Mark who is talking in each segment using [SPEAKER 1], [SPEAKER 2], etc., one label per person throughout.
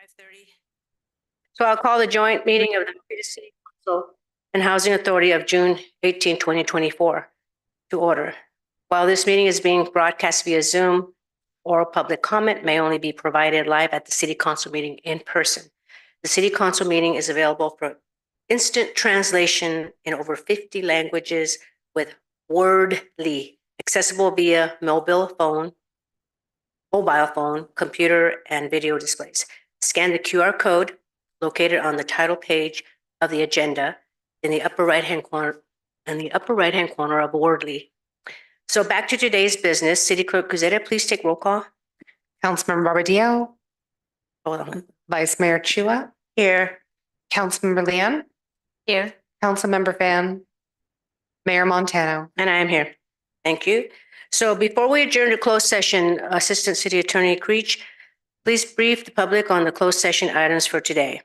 [SPEAKER 1] 5:30. So I'll call the joint meeting of the Milpitas City Council and Housing Authority of June 18, 2024 to order. While this meeting is being broadcast via Zoom, oral public comment may only be provided live at the City Council meeting in person. The City Council meeting is available for instant translation in over 50 languages with Wordly, accessible via mobile phone, computer, and video displays. Scan the QR code located on the title page of the agenda in the upper right-hand corner of Wordly. So back to today's business. City Clerk Guzeta, please take roll call.
[SPEAKER 2] Councilmember Barbadillo,
[SPEAKER 1] Hold on.
[SPEAKER 2] Vice Mayor Chua,
[SPEAKER 1] Here.
[SPEAKER 2] Councilmember Leon,
[SPEAKER 1] Here.
[SPEAKER 2] Councilmember Fan, Mayor Montano.
[SPEAKER 1] And I am here. Thank you. So before we adjourn to closed session, Assistant City Attorney Creech, please brief the public on the closed session items for today.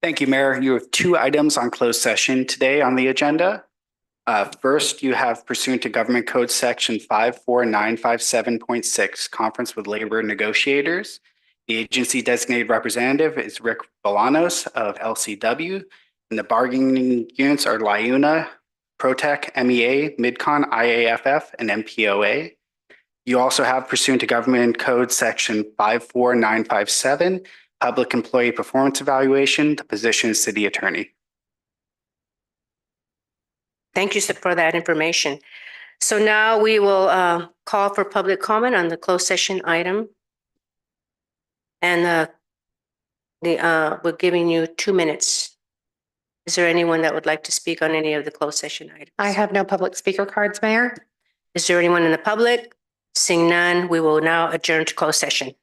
[SPEAKER 3] Thank you, Mayor. You have two items on closed session today on the agenda. First, you have pursuant to Government Code Section 54957.6, Conference with Labor Negotiators. The agency designated representative is Rick Bolanos of LCW, and the bargaining units are LIUNA, Protec, MEA, MidCon, IAFF, and MPOA. You also have pursuant to Government Code Section 54957, Public Employee Performance Evaluation, the position is City Attorney.
[SPEAKER 1] Thank you for that information. So now we will call for public comment on the closed session item. And we're giving you 2 minutes. Is there anyone that would like to speak on any of the closed session items?
[SPEAKER 2] I have no public speaker cards, Mayor.
[SPEAKER 1] Is there anyone in the public? Seeing none, we will now adjourn to closed session.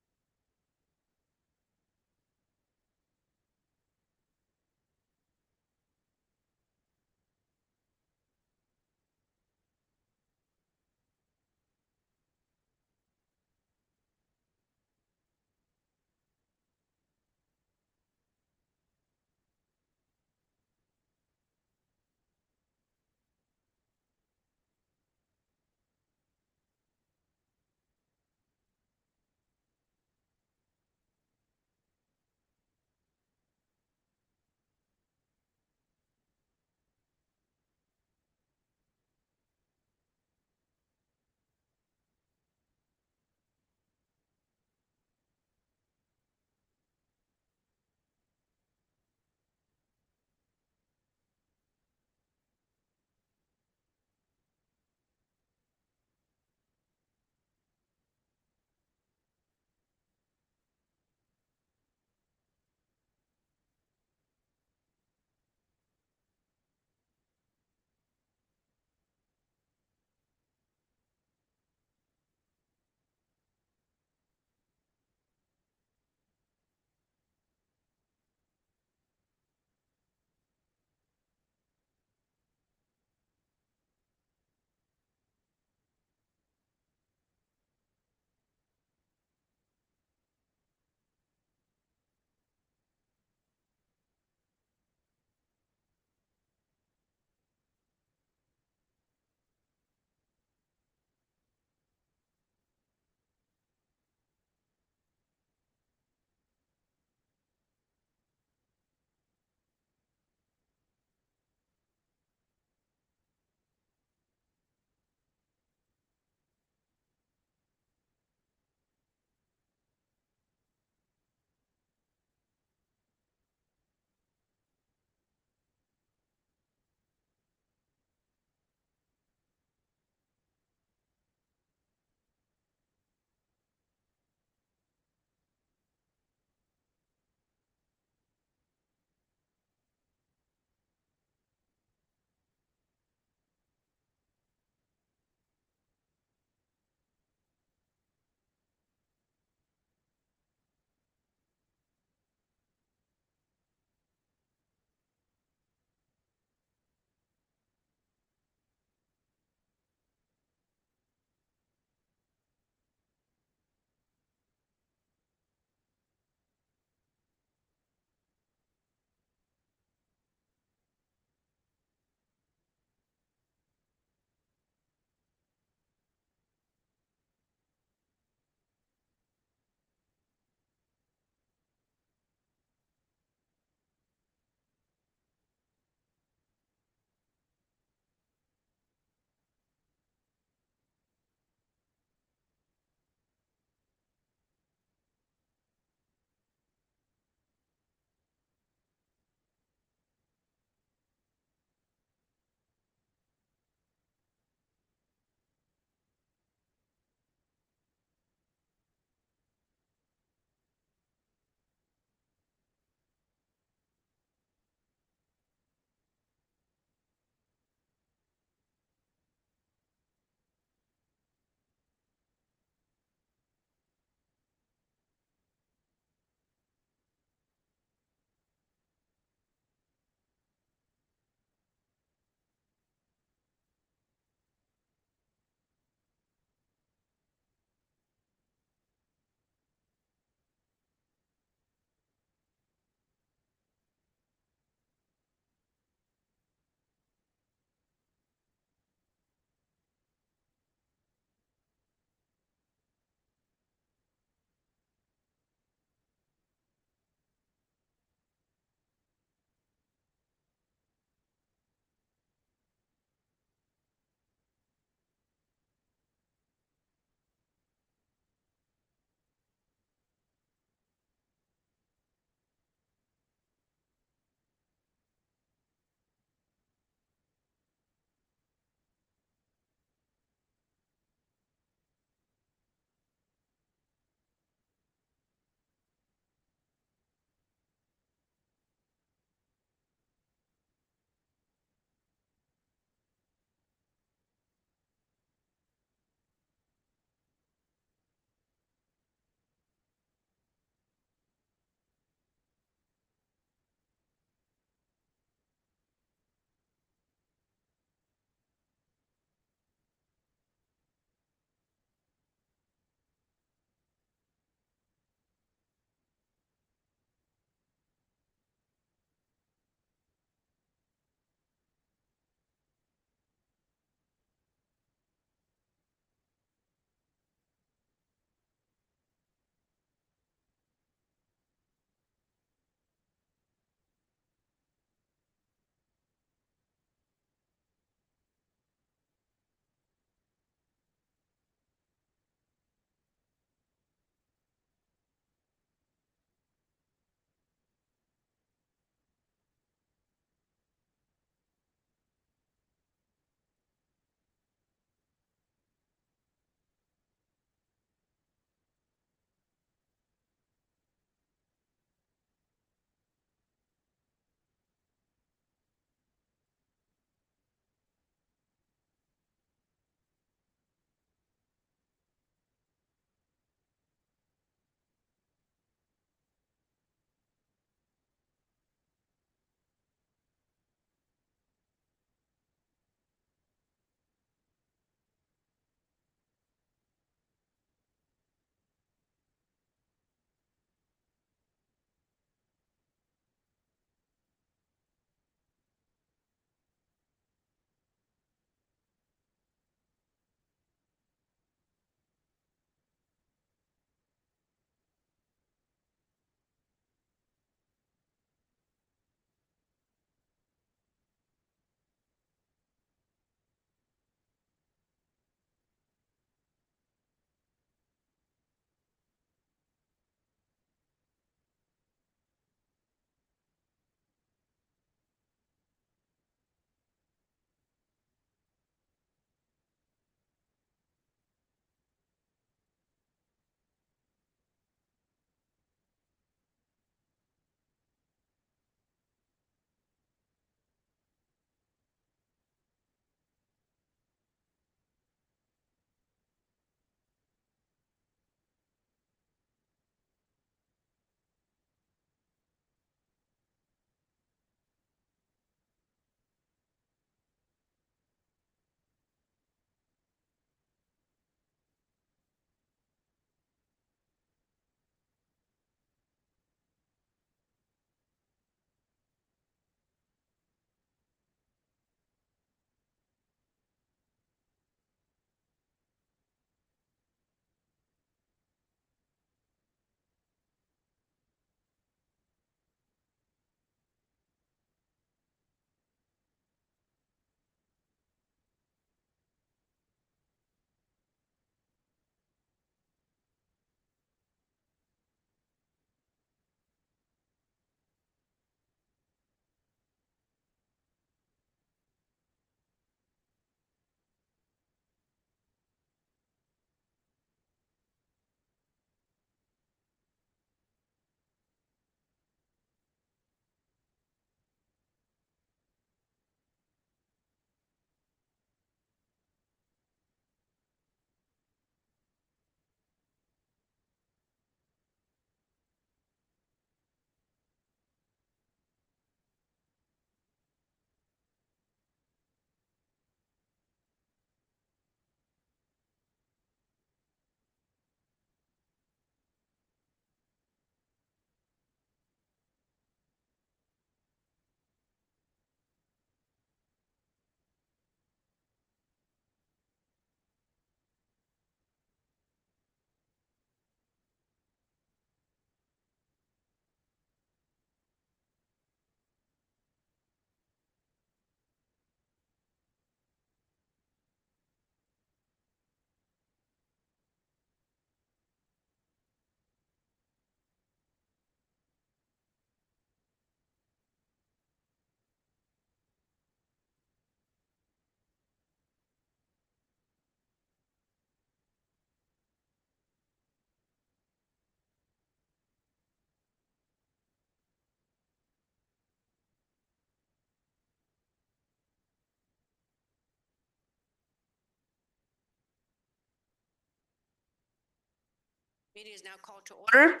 [SPEAKER 1] Meeting is now called to order.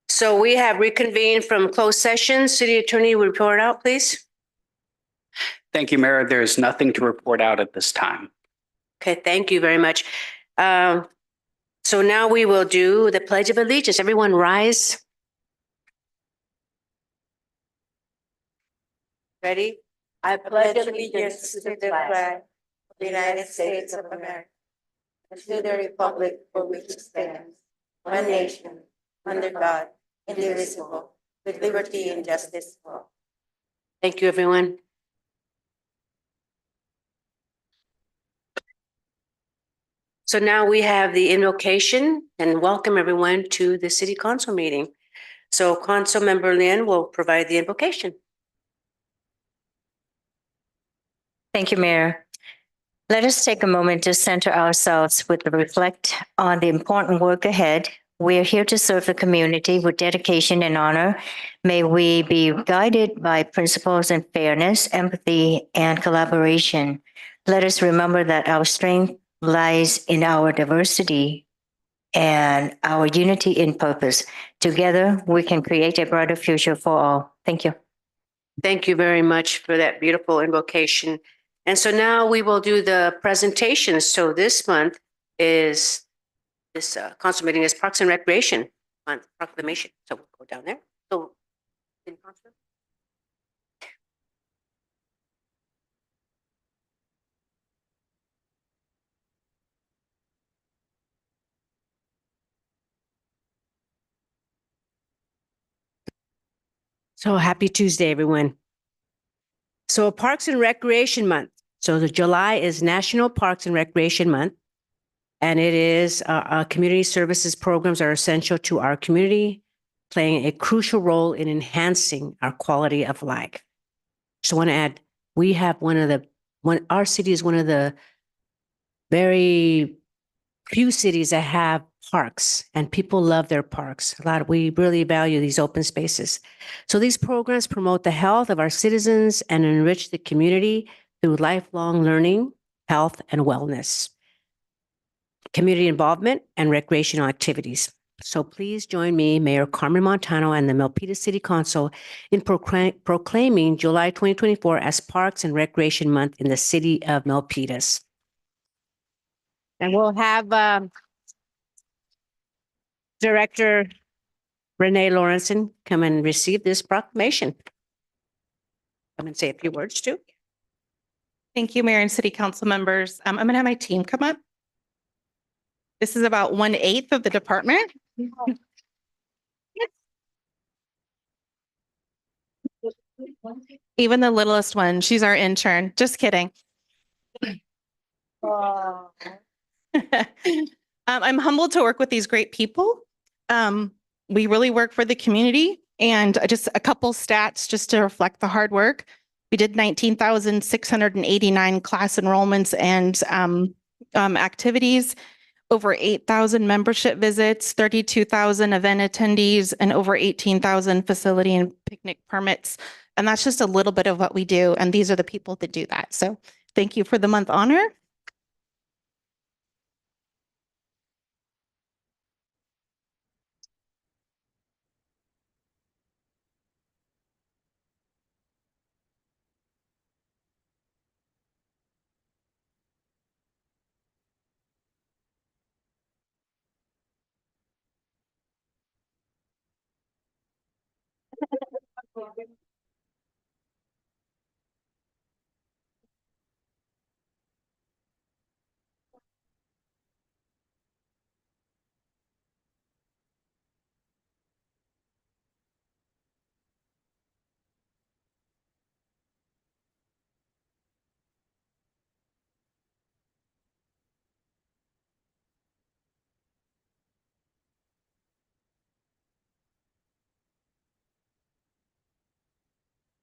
[SPEAKER 1] So we have reconvened from closed session. City Attorney, report out, please.
[SPEAKER 3] Thank you, Mayor. There is nothing to report out at this time.
[SPEAKER 1] Okay, thank you very much. So now we will do the Pledge of Allegiance. Everyone rise. Ready? I pledge allegiance to the flag of the United States of America and to the republic for which it stands, one nation, under God, indivisible, with liberty and justice for all. Thank you, everyone. So now we have the invocation and welcome everyone to the City Council meeting. So Council Member Lin will provide the invocation.
[SPEAKER 4] Thank you, Mayor. Let us take a moment to center ourselves with the reflect on the important work ahead. We are here to serve the community with dedication and honor. May we be guided by principles in fairness, empathy, and collaboration. Let us remember that our strength lies in our diversity and our unity in purpose. Together, we can create a brighter future for all. Thank you.
[SPEAKER 1] Thank you very much for that beautiful invocation. And so now we will do the presentation. So this month is, this council meeting is Parks and Recreation Month proclamation. So we'll go down there. So, happy Tuesday, everyone. So Parks and Recreation Month. So the July is National Parks and Recreation Month. And it is community services programs are essential to our community, playing a crucial role in enhancing our quality of life. So I want to add, we have our city is one of the very few cities that have parks, and people love their parks. We really value these open spaces. So these programs promote the health of our citizens and enrich the community through lifelong learning, health, and wellness, community involvement, and recreational activities. So please join me, Mayor Carmen Montano, and the Milpitas City Council in proclaiming July 2024 as Parks and Recreation Month in the city of Milpitas. And we'll have Director Renee Lawrenson come and receive this proclamation. Come and say a few words too.
[SPEAKER 5] Thank you, Mayor and City Council members. I'm going to have my team come up. This is about 1/8 of the department. Even the littlest one, she's our intern. Just kidding. I'm humbled to work with these great people. We really work for the community, and just a couple stats just to reflect the hard work. We did 19,689 class enrollments and activities, over 8,000 membership visits, 32,000 event attendees, and over 18,000 facility and picnic permits. And that's just a little bit of what we do. And these are the people that do that. So thank you for the month honor.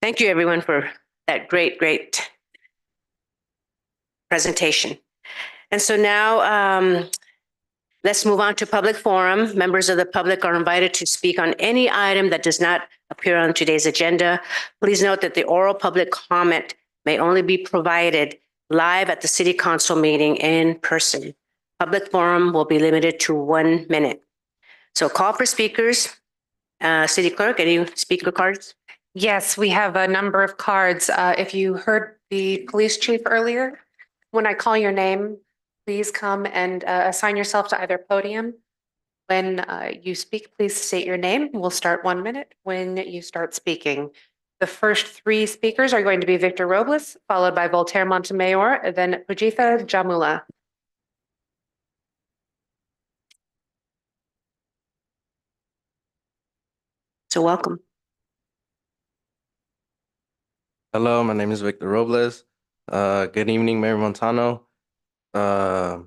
[SPEAKER 1] Thank you, everyone, for that great presentation. And so now let's move on to public forum. Members of the public are invited to speak on any item that does not appear on today's agenda. Please note that the oral public comment may only be provided live at the City Council meeting in person. Public forum will be limited to 1 minute. So call for speakers. City Clerk, any speaker cards?
[SPEAKER 2] Yes, we have a number of cards. If you heard the police chief earlier, when I call your name, please come and assign yourself to either podium. When you speak, please state your name. We'll start 1 minute when you start speaking. The first 3 speakers are going to be Victor Robles, followed by Voltaire Montemayor, then Pujitha Jamula.
[SPEAKER 1] So welcome.
[SPEAKER 6] Hello, my name is Victor Robles. Good evening, Mayor Montano. We're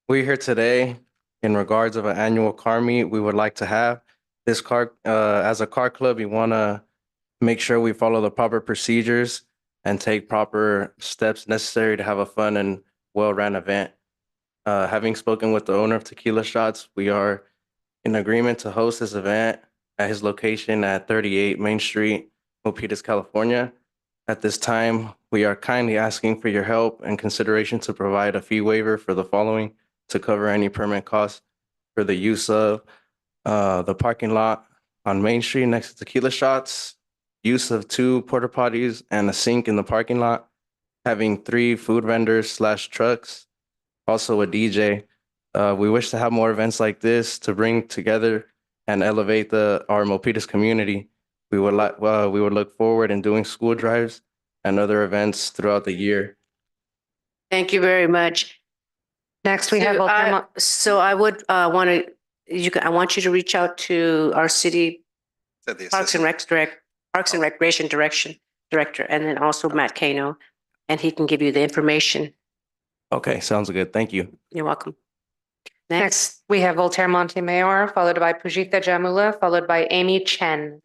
[SPEAKER 6] here today in regards of an annual car meet we would like to have. This car, as a car club, we want to make sure we follow the proper procedures and take proper steps necessary to have a fun and well-run event. Having spoken with the owner of Tequila Shots, we are in agreement to host this event at his location at 38 Main Street, Milpitas, California. At this time, we are kindly asking for your help and consideration to provide a fee waiver for the following to cover any permit costs for the use of the parking lot on Main Street next to Tequila Shots, use of 2 porta potties and a sink in the parking lot, having 3 food vendors / trucks, also a DJ. We wish to have more events like this to bring together and elevate our Milpitas community. We would look forward in doing school drives and other events throughout the year.
[SPEAKER 1] Thank you very much.
[SPEAKER 2] Next, we have
[SPEAKER 1] So
[SPEAKER 2] Voltaire.
[SPEAKER 1] I would want to, I want you to reach out to our city Parks and Recreation Director, and then also Matt Kano, and he can give you the information.
[SPEAKER 6] Okay, sounds good. Thank you.
[SPEAKER 1] You're welcome. Next,
[SPEAKER 2] Next, we have Voltaire Montemayor, followed by Pujitha Jamula, followed by Amy Chen.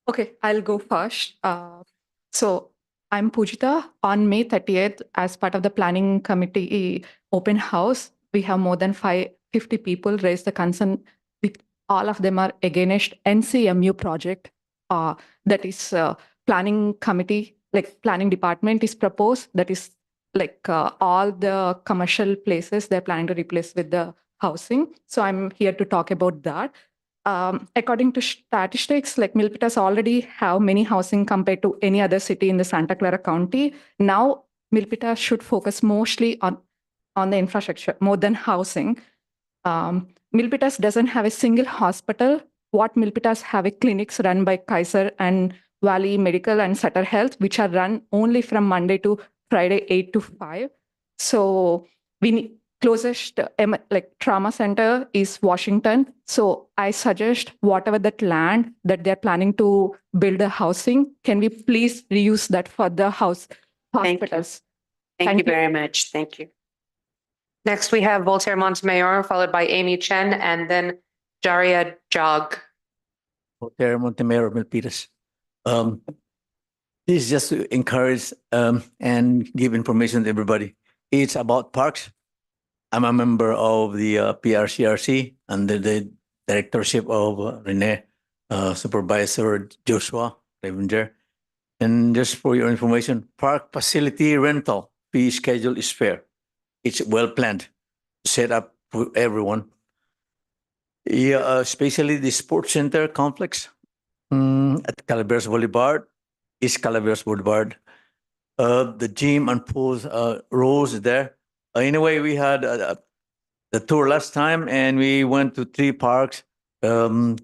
[SPEAKER 7] Okay, I'll go first. So I'm Pujita. On May 30th, as part of the planning committee open house, we have more than 50 people raise the concern. All of them are against NCMU project. That is planning committee, like planning department is proposed. That is like all the commercial places they're planning to replace with the housing. So I'm here to talk about that. According to statistics, like Milpitas already have many housing compared to any other city in the Santa Clara County. Now, Milpitas should focus mostly on the infrastructure more than housing. Milpitas doesn't have a single hospital. What Milpitas have a clinics run by Kaiser and Valley Medical and Sutter Health, which are run only from Monday to Friday, 8 to 5. So we need closest like trauma center is Washington. So I suggest whatever that land that they're planning to build a housing, can we please reuse that for the hospitals?
[SPEAKER 1] thank you very much. Thank you.
[SPEAKER 2] Next, we have Voltaire Montemayor, followed by Amy Chen, and then Jaria Jog.
[SPEAKER 8] Voltaire Montemayor of Milpitas. This is just to encourage and give information to everybody. It's about parks. I'm a member of the PRCRC under the directorship of Rene, Supervisor Joshua Ravenger. And just for your information, park facility rental fee schedule is fair. It's well planned, set up for everyone. Yeah, especially the sports center complex at Calaveras Boulevard, East Calaveras Boulevard. The gym and pools rose there. Anyway, we had the tour last time, and we went to 3 parks: the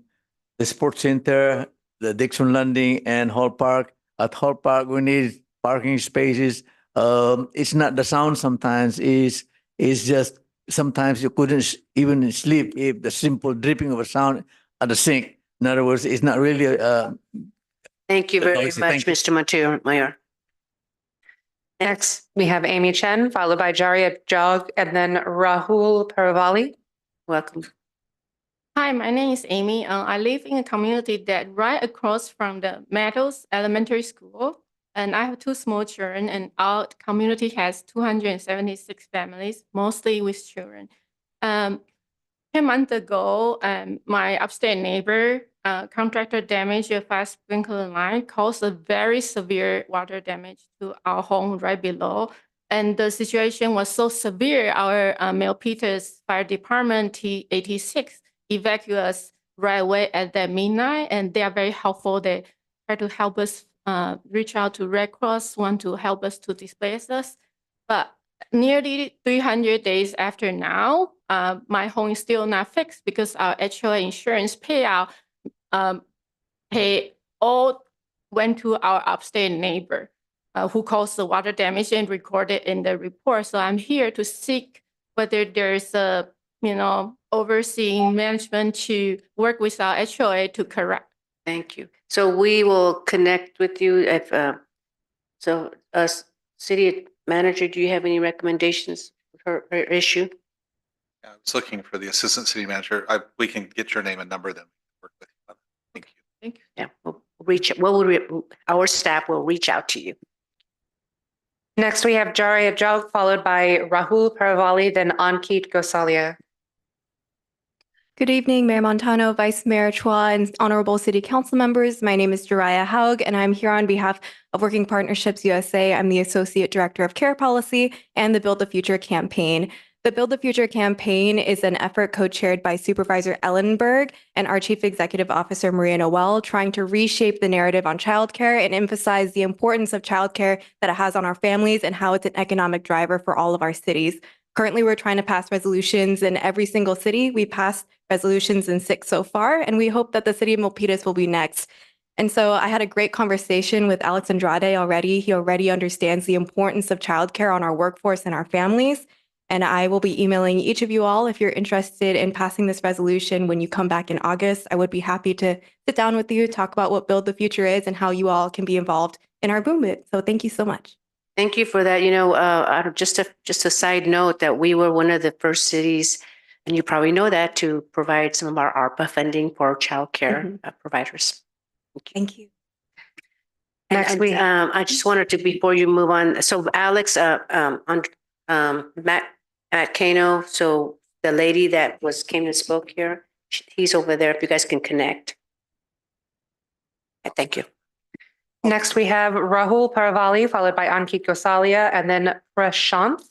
[SPEAKER 8] sports center, the Dixon Landing, and Hall Park. At Hall Park, we need parking spaces. It's not the sound sometimes. It's just sometimes you couldn't even sleep if the simple dripping of a sound at the sink. In other words, it's not really.
[SPEAKER 1] Thank you very
[SPEAKER 8] Noisy.
[SPEAKER 1] much,
[SPEAKER 8] Thank you.
[SPEAKER 1] Mr. Montemayor.
[SPEAKER 2] Next, we have Amy Chen, followed by Jaria Jog, and then Rahul Paravali.
[SPEAKER 1] Welcome.
[SPEAKER 9] Hi, my name is Amy. I live in a community that right across from the Meadows Elementary School, and I have 2 small children, and our community has 276 families, mostly with children. 10 months ago, my upstairs neighbor contractor damaged a fast sprinkler line, caused a very severe water damage to our home right below. And the situation was so severe, our Milpitas Fire Department T86 evacuate us right away at that midnight, and they are very helpful. They try to help us reach out to Red Cross, want to help us to displace us. But nearly 300 days after now, my home is still not fixed because our HOA insurance payout all went to our upstate neighbor who caused the water damage and recorded in the report. So I'm here to seek whether there's a, overseeing management to work with our HOA to correct.
[SPEAKER 1] Thank you. So we will connect with you if, city manager, do you have any recommendations for her issue?
[SPEAKER 10] I was looking for the assistant city manager. We can get your name and number, then work with you. Thank you.
[SPEAKER 9] Thank you.
[SPEAKER 1] Yeah, our staff will reach out to you.
[SPEAKER 2] Next, we have Jari Jog, followed by Rahul Paravali, then Ankit Gosalia.
[SPEAKER 11] Good evening, Mayor Montano, Vice Mayor Chua, and honorable city council members. My name is Jariah Haug, and I'm here on behalf of Working Partnerships USA. I'm the Associate Director of Care Policy and the Build the Future campaign. The Build the Future campaign is an effort co-chaired by Supervisor Ellenberg and our Chief Executive Officer, Maria Noel, trying to reshape the narrative on childcare and emphasize the importance of childcare that it has on our families and how it's an economic driver for all of our cities. Currently, we're trying to pass resolutions in every single city. We passed resolutions in 6 so far, and we hope that the city of Milpitas will be next. And so I had a great conversation with Alex Andrade already. He already understands the importance of childcare on our workforce and our families. And I will be emailing each of you all if you're interested in passing this resolution when you come back in August. I would be happy to sit down with you, talk about what Build the Future is and how you all can be involved in our movement. So thank you so much.
[SPEAKER 1] Thank you for that. Just a side note that we were one of the first cities, and you probably know that, to provide some of our ARPA funding for childcare providers.
[SPEAKER 11] Thank you.
[SPEAKER 2] Next, we
[SPEAKER 1] I just wanted to, before you move on, so Alex, Matt Kano, so the lady that came and spoke here, he's over there. If you guys can connect. Thank you.
[SPEAKER 2] Next, we have Rahul Paravali, followed by Ankit Gosalia, and then Prashant.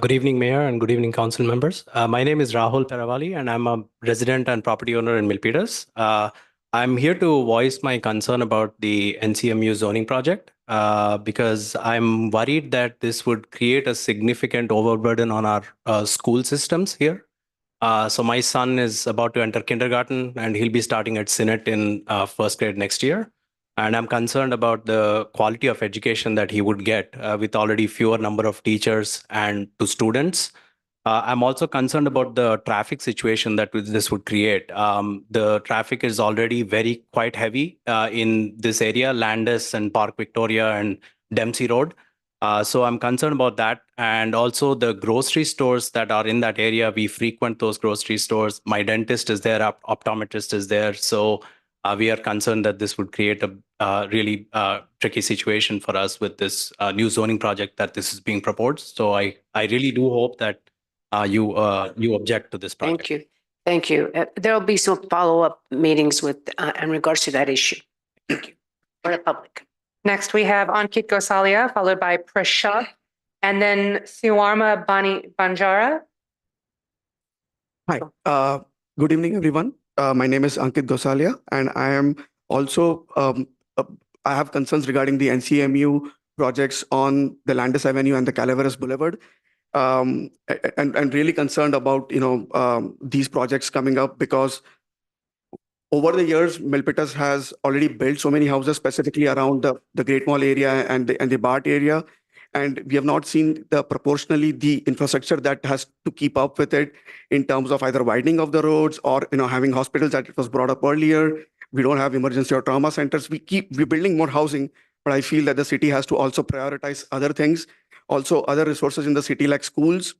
[SPEAKER 12] Good evening, Mayor, and good evening, council members. My name is Rahul Paravali, and I'm a resident and property owner in Milpitas. I'm here to voice my concern about the NCMU zoning project because I'm worried that this would create a significant overburden on our school systems here. So my son is about to enter kindergarten, and he'll be starting at Sinet in first grade next year. And I'm concerned about the quality of education that he would get with already fewer number of teachers and to students. I'm also concerned about the traffic situation that this would create. The traffic is already quite heavy in this area, Landis and Park Victoria and Dempsey Road. So I'm concerned about that. And also the grocery stores that are in that area, we frequent those grocery stores. My dentist is there, optometrist is there. So we are concerned that this would create a really tricky situation for us with this new zoning project that this is being proposed. So I really do hope that you object to this project.
[SPEAKER 1] Thank you. Thank you. There will be some follow-up meetings in regards to that issue. Thank you. For the public.
[SPEAKER 2] Next, we have Ankit Gosalia, followed by Prashant, and then Siwarma Banjara.
[SPEAKER 13] Hi. Good evening, everyone. My name is Ankit Gosalia, and I am also, I have concerns regarding the NCMU projects on the Landis Avenue and the Calaveras Boulevard. And really concerned about, these projects coming up because over the years, Milpitas has already built so many houses specifically around the Great Mall area and the BART area. And we have not seen proportionally the infrastructure that has to keep up with it in terms of either widening of the roads or having hospitals that it was brought up earlier. We don't have emergency or trauma centers. We're building more housing, but I feel that the city has to also prioritize other things. Also, other resources in the city like schools,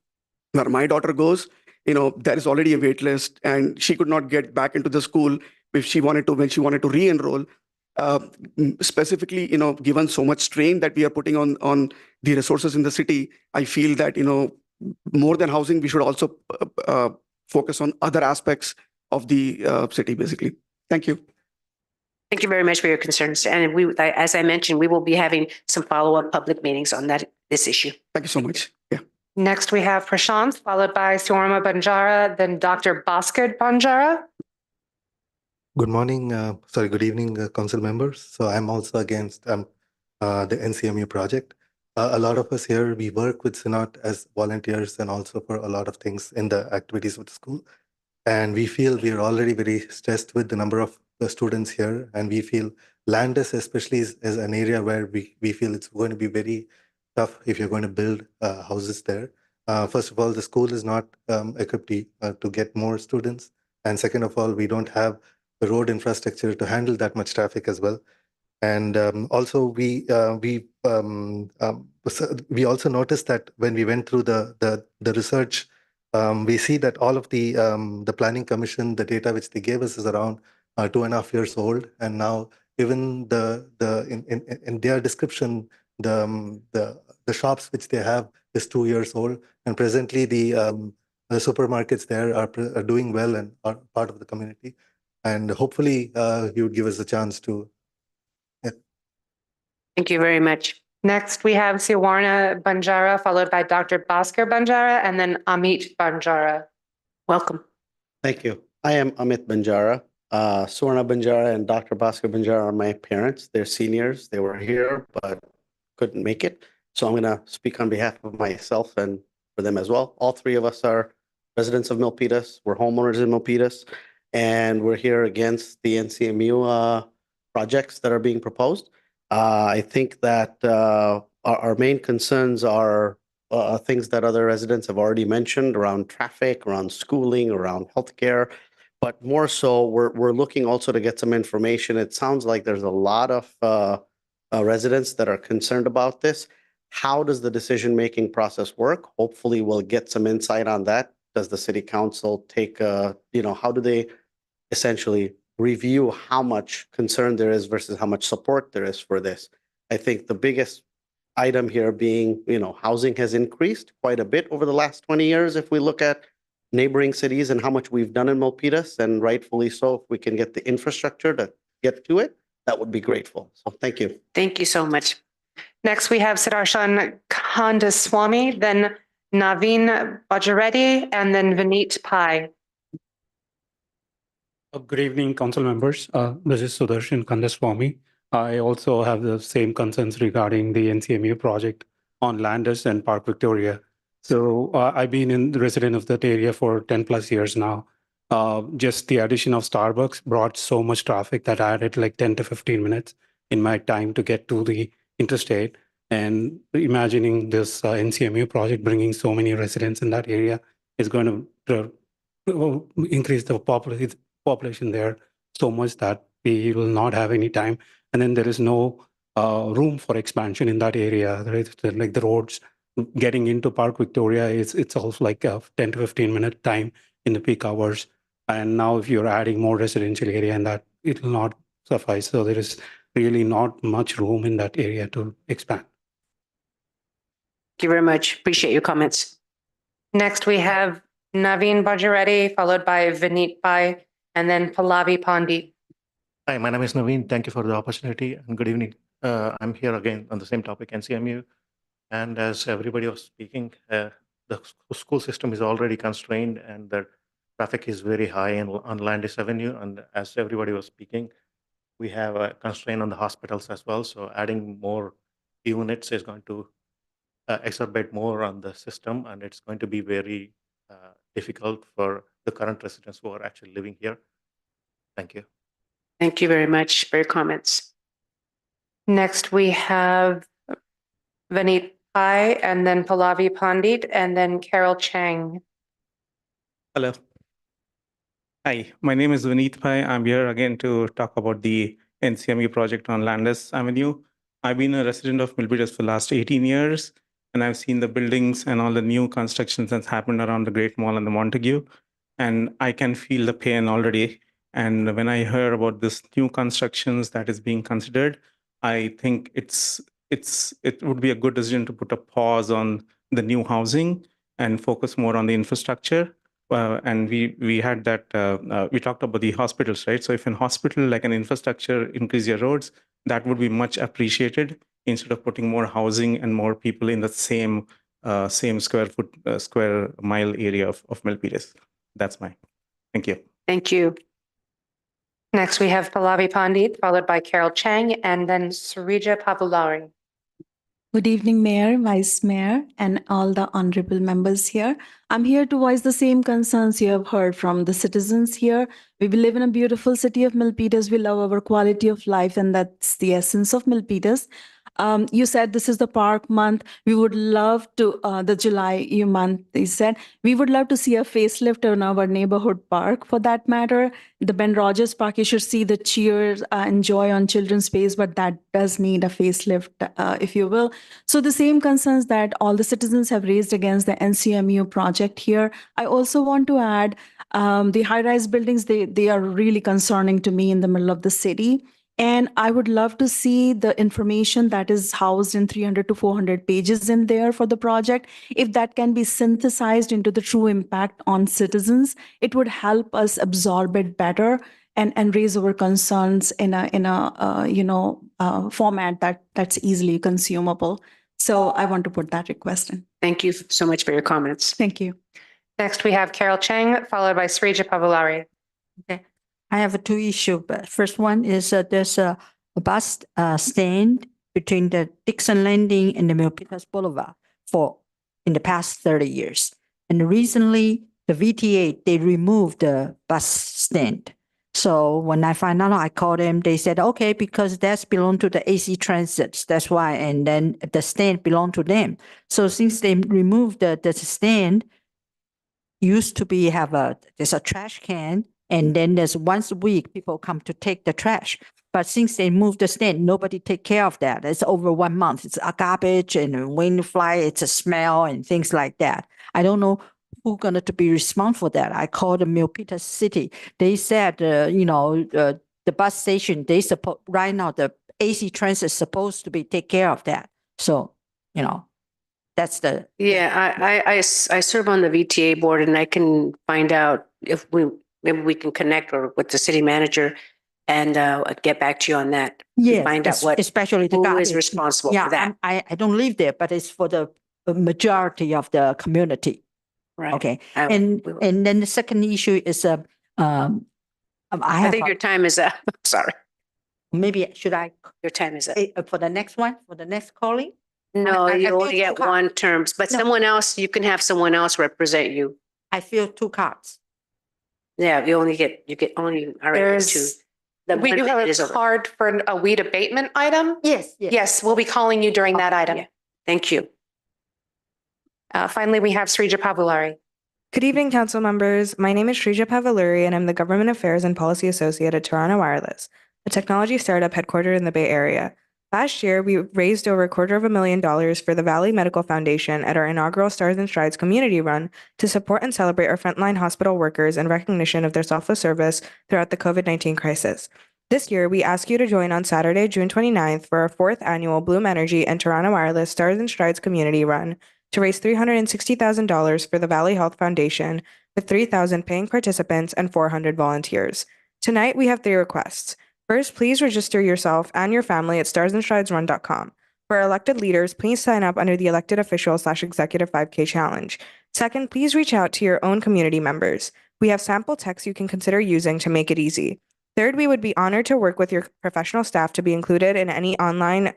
[SPEAKER 13] where my daughter goes, there is already a wait list, and she could not get back into the school if she wanted to when she wanted to re-enroll. Specifically, given so much strain that we are putting on the resources in the city, I feel that, more than housing, we should also focus on other aspects of the city, basically. Thank you.
[SPEAKER 1] Thank you very much for your concerns. And as I mentioned, we will be having some follow-up public meetings on this issue.
[SPEAKER 13] Thank you so much. Yeah.
[SPEAKER 2] Next, we have Prashant, followed by Swarma Banjara, then Dr. Bhaskar Banjara.
[SPEAKER 14] Good morning, good evening, council members. So I'm also against the NCMU project. A lot of us here, we work with Synod as volunteers and also for a lot of things in the activities of the school. And we feel we are already very stressed with the number of the students here. And we feel Landis especially is an area where we feel it's going to be very tough if you're going to build houses there. First of all, the school is not equipped to get more students. And second of all, we don't have the road infrastructure to handle that much traffic as well. And also we also noticed that when we went through the research, we see that all of the planning commission, the data which they gave us is around 2.5 years old, and now even in their description, the shops which they have is 2 years old, and presently the supermarkets there are doing well and are part of the community. And hopefully you would give us a chance to.
[SPEAKER 1] Thank you very much.
[SPEAKER 2] Next, we have Swarma Banjara, followed by Dr. Bhaskar Banjara, and then Amit Banjara.
[SPEAKER 1] Welcome.
[SPEAKER 15] Thank you. I am Amit Banjara. Swarna Banjara and Dr. Bhaskar Banjara are my parents. They're seniors. They were here, but couldn't make it. So I'm going to speak on behalf of myself and for them as well. All three of us are residents of Milpitas. We're homeowners in Milpitas, and we're here against the NCMU projects that are being proposed. I think that our main concerns are things that other residents have already mentioned around traffic, around schooling, around healthcare. But more so, we're looking also to get some information. It sounds like there's a lot of residents that are concerned about this. How does the decision-making process work? Hopefully, we'll get some insight on that. Does the city council take, how do they essentially review how much concern there is versus how much support there is for this? I think the biggest item here being, housing has increased quite a bit over the last 20 years. If we look at neighboring cities and how much we've done in Milpitas, and rightfully so, if we can get the infrastructure to get to it, that would be grateful. So thank you.
[SPEAKER 1] Thank you so much.
[SPEAKER 2] Next, we have Siddharshan Kandaswamy, then Naveen Bajareddy, and then Vineet Pai.
[SPEAKER 16] Good evening, council members. This is Sudarshan Kandaswamy. I also have the same concerns regarding the NCMU project on Landis and Park Victoria. So I've been the resident of that area for 10 plus years now. Just the addition of Starbucks brought so much traffic that I had like 10 to 15 minutes in my time to get to the interstate. And imagining this NCMU project bringing so many residents in that area is going to increase the population there so much that we will not have any time. And then there is no room for expansion in that area. Right? Like the roads getting into Park Victoria, it's also like a 10 to 15 minute time in the peak hours. And now if you're adding more residential area and that, it will not suffice. So there is really not much room in that area to expand.
[SPEAKER 1] Thank you very much. Appreciate your comments.
[SPEAKER 2] Next, we have Naveen Bajareddy, followed by Vineet Pai, and then Pallavi Pandit.
[SPEAKER 17] Hi, my name is Naveen. Thank you for the opportunity and good evening. I'm here again on the same topic, NCMU. And as everybody was speaking, the school system is already constrained and the traffic is very high on Landis Avenue. And as everybody was speaking, we have a constraint on the hospitals as well. So adding more units is going to exacerbate more on the system, and it's going to be very difficult for the current residents who are actually living here. Thank you.
[SPEAKER 1] Thank you very much for your comments.
[SPEAKER 2] Next, we have Vineet Pai, and then Pallavi Pandit, and then Carol Chang.
[SPEAKER 18] Hello. Hi, my name is Vineet Pai. I'm here again to talk about the NCMU project on Landis Avenue. I've been a resident of Milpitas for the last 18 years, and I've seen the buildings and all the new constructions that's happened around the Great Mall and the Montague, and I can feel the pain already. And when I hear about this new constructions that is being considered, I think it would be a good decision to put a pause on the new housing and focus more on the infrastructure. And we had that, we talked about the hospitals, right? So if in hospital, like an infrastructure, increase your roads, that would be much appreciated instead of putting more housing and more people in the same same square mile area of Milpitas. That's my, thank you.
[SPEAKER 1] Thank you.
[SPEAKER 2] Next, we have Pallavi Pandit, followed by Carol Chang, and then Surija Pavulari.
[SPEAKER 19] Good evening, Mayor, Vice Mayor, and all the honorable members here. I'm here to voice the same concerns you have heard from the citizens here. We live in a beautiful city of Milpitas. We love our quality of life, and that's the essence of Milpitas. You said this is the park month. We would love to, the July month, they said, we would love to see a facelift in our neighborhood park for that matter. The Ben Rogers Park, you should see the cheers and joy on children's face, but that does need a facelift, if you will. So the same concerns that all the citizens have raised against the NCMU project here. I also want to add the high-rise buildings, they are really concerning to me in the middle of the city. And I would love to see the information that is housed in 300 to 400 pages in there for the project. If that can be synthesized into the true impact on citizens, it would help us absorb it better and raise our concerns in a format that's easily consumable. So I want to put that request in.
[SPEAKER 1] Thank you so much for your comments.
[SPEAKER 19] Thank you.
[SPEAKER 2] Next, we have Carol Chang, followed by Surija Pavulari.
[SPEAKER 20] Okay. I have two issues. But first one is there's a bus stand between the Dixon Landing and the Milpitas Boulevard in the past 30 years. And recently, the VTA, they removed the bus stand. So when I find out, I called them, they said, okay, because that's belong to the AC Transits. That's why. And then the stand belong to them. So since they removed the stand, used to be there's a trash can, and then there's once a week people come to take the trash. But since they moved the stand, nobody take care of that. It's over 1 month. It's a garbage and when you fly, it's a smell and things like that. I don't know who's going to be responsible for that. I called the Milpitas City. They said, the bus station, right now the AC Transit is supposed to be take care of that. So, that's the.
[SPEAKER 1] Yeah, I serve on the VTA board, and I can find out if maybe we can connect or with the city manager and get back to you on that.
[SPEAKER 20] Yeah,
[SPEAKER 1] find out what
[SPEAKER 20] especially the
[SPEAKER 1] who
[SPEAKER 20] garbage.
[SPEAKER 1] is responsible
[SPEAKER 20] Yeah,
[SPEAKER 1] for that.
[SPEAKER 20] I don't live there, but it's for the majority of the community.
[SPEAKER 1] Right.
[SPEAKER 20] Okay, and then the second issue is
[SPEAKER 1] I think your time is up. Sorry.
[SPEAKER 20] Maybe should I?
[SPEAKER 1] Your time is up.
[SPEAKER 20] For the next one, for the next calling?
[SPEAKER 1] No,
[SPEAKER 20] I
[SPEAKER 1] you
[SPEAKER 20] feel
[SPEAKER 1] only get
[SPEAKER 20] too hard.
[SPEAKER 1] one term, but
[SPEAKER 20] No.
[SPEAKER 1] someone else, you can have someone else represent you.
[SPEAKER 20] I feel 2 cards.
[SPEAKER 1] Yeah, you get only, all right,
[SPEAKER 2] There's-
[SPEAKER 1] two. The
[SPEAKER 2] We
[SPEAKER 1] one
[SPEAKER 2] do have
[SPEAKER 1] minute is
[SPEAKER 2] a
[SPEAKER 1] over.
[SPEAKER 2] card for a weed abatement item.
[SPEAKER 20] Yes.
[SPEAKER 2] Yes, we'll be calling you during that item.
[SPEAKER 1] Yeah. Thank you.
[SPEAKER 2] Finally, we have Surija Pavulari.
[SPEAKER 11] Good evening, council members. My name is Shrija Pavaluri, and I'm the Government Affairs and Policy Associate at Toronto Wireless, a technology startup headquartered in the Bay Area. Last year, we raised over $250,000 for the Valley Medical Foundation at our inaugural Stars and Strides community run to support and celebrate our frontline hospital workers in recognition of their selfless service throughout the COVID-19 crisis. This year, we ask you to join on Saturday, June 29th for our 4th annual Bloom Energy and Toronto Wireless Stars and Strides community run to raise $360,000 for the Valley Health Foundation with 3,000 paying participants and 400 volunteers. Tonight, we have 3 requests. First, please register yourself and your family at starsandstridesrun.com. For our elected leaders, please sign up under the elected official/executive 5K challenge. Second, please reach out to your own community members. We have sample texts you can consider using to make it easy. Third, we would be honored to work with your professional staff to be included in any online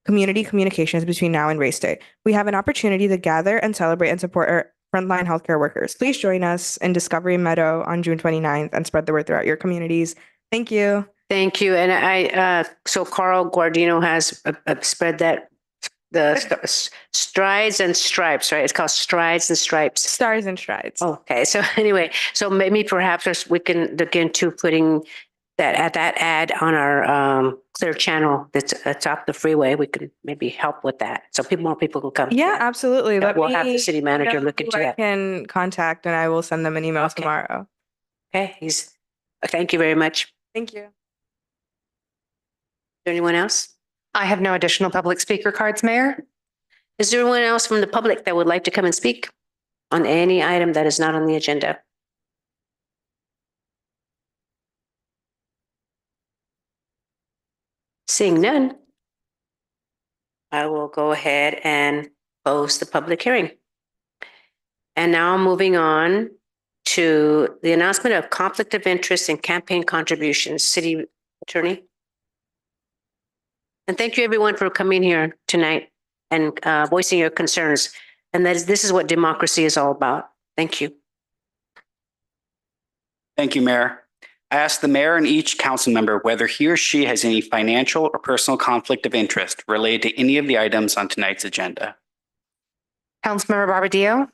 [SPEAKER 11] community communications between now and race day. We have an opportunity to gather and celebrate and support our frontline healthcare workers. Please join us in Discovery Meadow on June 29th and spread the word throughout your communities. Thank you.
[SPEAKER 1] Thank you. And so Carl Guardino has spread that, Strides and Stripes, right? It's called Strides and Stripes.
[SPEAKER 11] Stars and Strides.
[SPEAKER 1] Okay. So anyway, so maybe perhaps we can look into putting that ad on our Clear channel that's atop the freeway. We could maybe help with that. So more people can come.
[SPEAKER 11] Yeah, absolutely.
[SPEAKER 1] Yeah,
[SPEAKER 11] Let
[SPEAKER 1] we'll
[SPEAKER 11] me
[SPEAKER 1] have the city manager
[SPEAKER 11] know
[SPEAKER 1] look
[SPEAKER 11] who
[SPEAKER 1] into
[SPEAKER 11] I
[SPEAKER 1] that.
[SPEAKER 11] can contact and I will send them an email tomorrow.
[SPEAKER 1] Okay. Thank you very much.
[SPEAKER 11] Thank you.
[SPEAKER 1] Is there anyone else?
[SPEAKER 2] I have no additional public speaker cards, Mayor.
[SPEAKER 1] Is there anyone else from the public that would like to come and speak on any item that is not on the agenda? Seeing none, I will go ahead and close the public hearing. And now moving on to the announcement of conflict of interest and campaign contributions, City Attorney. And thank you everyone for coming here tonight and voicing your concerns. And this is what democracy is all about. Thank you.
[SPEAKER 3] Thank you, Mayor. I ask the mayor and each council member whether he or she has any financial or personal conflict of interest related to any of the items on tonight's agenda.
[SPEAKER 2] Councilmember Barbadillo,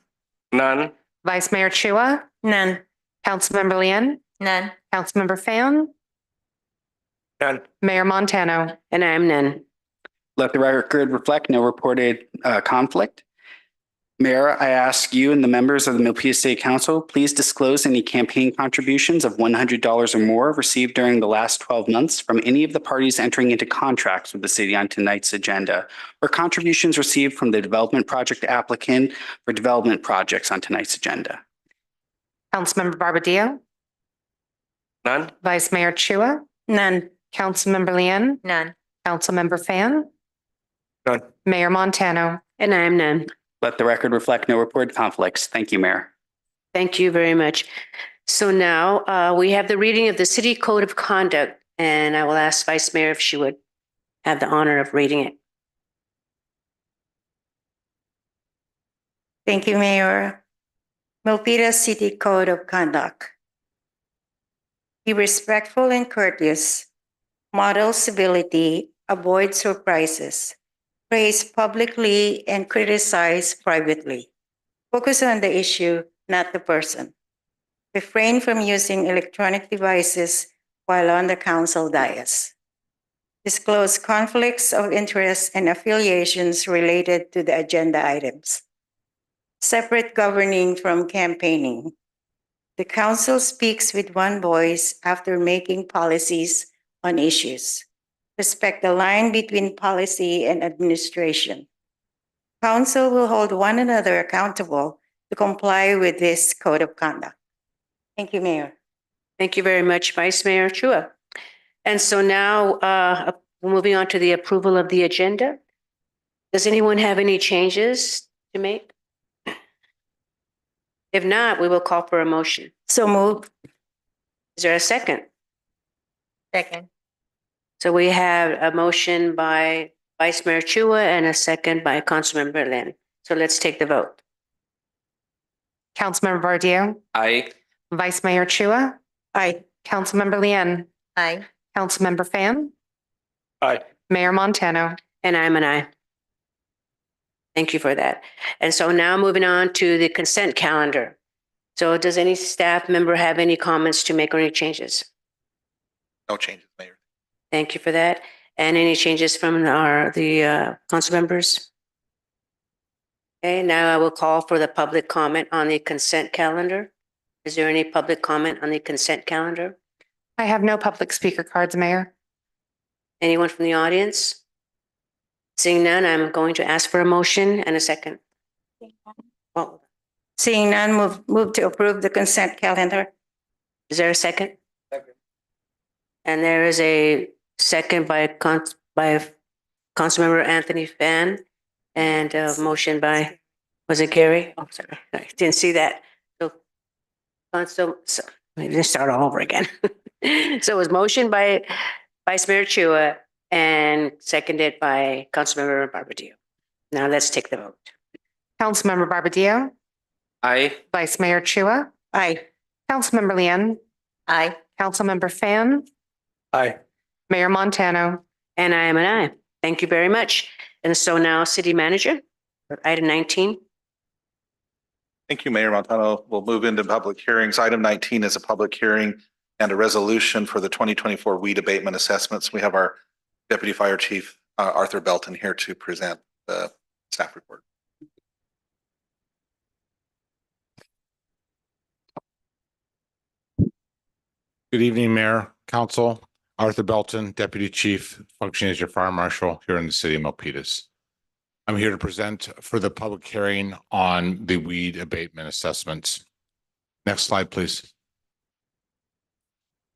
[SPEAKER 6] None.
[SPEAKER 2] Vice Mayor Chua,
[SPEAKER 4] None.
[SPEAKER 2] Councilmember Lian,
[SPEAKER 4] None.
[SPEAKER 2] Councilmember Fan,
[SPEAKER 6] None.
[SPEAKER 2] Mayor Montano.
[SPEAKER 1] And I am none.
[SPEAKER 3] Let the record reflect no reported conflict. Mayor, I ask you and the members of the Milpitas City Council, please disclose any campaign contributions of $100 or more received during the last 12 months from any of the parties entering into contracts with the city on tonight's agenda, or contributions received from the development project applicant for development projects on tonight's agenda.
[SPEAKER 2] Councilmember Barbadillo,
[SPEAKER 6] None.
[SPEAKER 2] Vice Mayor Chua,
[SPEAKER 4] None.
[SPEAKER 2] Councilmember Lian,
[SPEAKER 4] None.
[SPEAKER 2] Councilmember Fan,
[SPEAKER 6] None.
[SPEAKER 2] Mayor Montano.
[SPEAKER 1] And I am none.
[SPEAKER 3] Let the record reflect no reported conflicts. Thank you, Mayor.
[SPEAKER 1] Thank you very much. So now we have the reading of the City Code of Conduct, and I will ask Vice Mayor if she would have the honor of reading it.
[SPEAKER 4] Thank you, Mayor. Milpitas City Code of Conduct. Be respectful and courteous. Model civility. Avoid surprises. Praise publicly and criticize privately. Focus on the issue, not the person. Refrain from using electronic devices while on the council dais. Disclose conflicts of interest and affiliations related to the agenda items. Separate governing from campaigning. The council speaks with one voice after making policies on issues. Respect the line between policy and administration. Council will hold one another accountable to comply with this code of conduct. Thank you, Mayor.
[SPEAKER 1] Thank you very much, Vice Mayor Chua. And so now moving on to the approval of the agenda. Does anyone have any changes to make? If not, we will call for a motion.
[SPEAKER 4] So moved.
[SPEAKER 1] Is there a second?
[SPEAKER 4] Second.
[SPEAKER 1] So we have a motion by Vice Mayor Chua and a second by Councilmember Lin. So let's take the vote.
[SPEAKER 2] Councilmember Barbadillo,
[SPEAKER 6] Aye.
[SPEAKER 2] Vice Mayor Chua,
[SPEAKER 4] Aye.
[SPEAKER 2] Councilmember Lian,
[SPEAKER 4] Aye.
[SPEAKER 2] Councilmember Fan,
[SPEAKER 6] Aye.
[SPEAKER 2] Mayor Montano.
[SPEAKER 1] And I'm an aye. Thank you for that. And so now moving on to the consent calendar. So does any staff member have any comments to make or any changes?
[SPEAKER 10] No changes, Mayor.
[SPEAKER 1] Thank you for that. And any changes from the council members? Okay, now I will call for the public comment on the consent calendar. Is there any public comment on the consent calendar?
[SPEAKER 2] I have no public speaker cards, Mayor.
[SPEAKER 1] Anyone from the audience? Seeing none, I'm going to ask for a motion and a second. Well,
[SPEAKER 4] Seeing none, move to approve the consent calendar.
[SPEAKER 1] is there a second? Second. And there is a second by Councilmember Anthony Fan and a motion by, was it Gary? Oh, sorry, I didn't see that. So let me just start all over again. So it was motion by Vice Mayor Chua and seconded by Councilmember Barbadillo. Now let's take the vote.
[SPEAKER 2] Councilmember Barbadillo,
[SPEAKER 6] Aye.
[SPEAKER 2] Vice Mayor Chua,
[SPEAKER 4] Aye.
[SPEAKER 2] Councilmember Lian,
[SPEAKER 4] Aye.
[SPEAKER 2] Councilmember Fan,
[SPEAKER 6] Aye.
[SPEAKER 2] Mayor Montano.
[SPEAKER 1] And I am an aye. Thank you very much. And so now City Manager, item 19.
[SPEAKER 10] Thank you, Mayor Montano. We'll move into public hearings. Item 19 is a public hearing and a resolution for the 2024 weed abatement assessments. We have our Deputy Fire Chief, Arthur Belton, here to present the staff report.
[SPEAKER 21] Good evening, Mayor, Council. Arthur Belton, Deputy Chief, functioning as your Fire Marshal here in the city of Milpitas. I'm here to present for the public hearing on the weed abatement assessments. Next slide, please.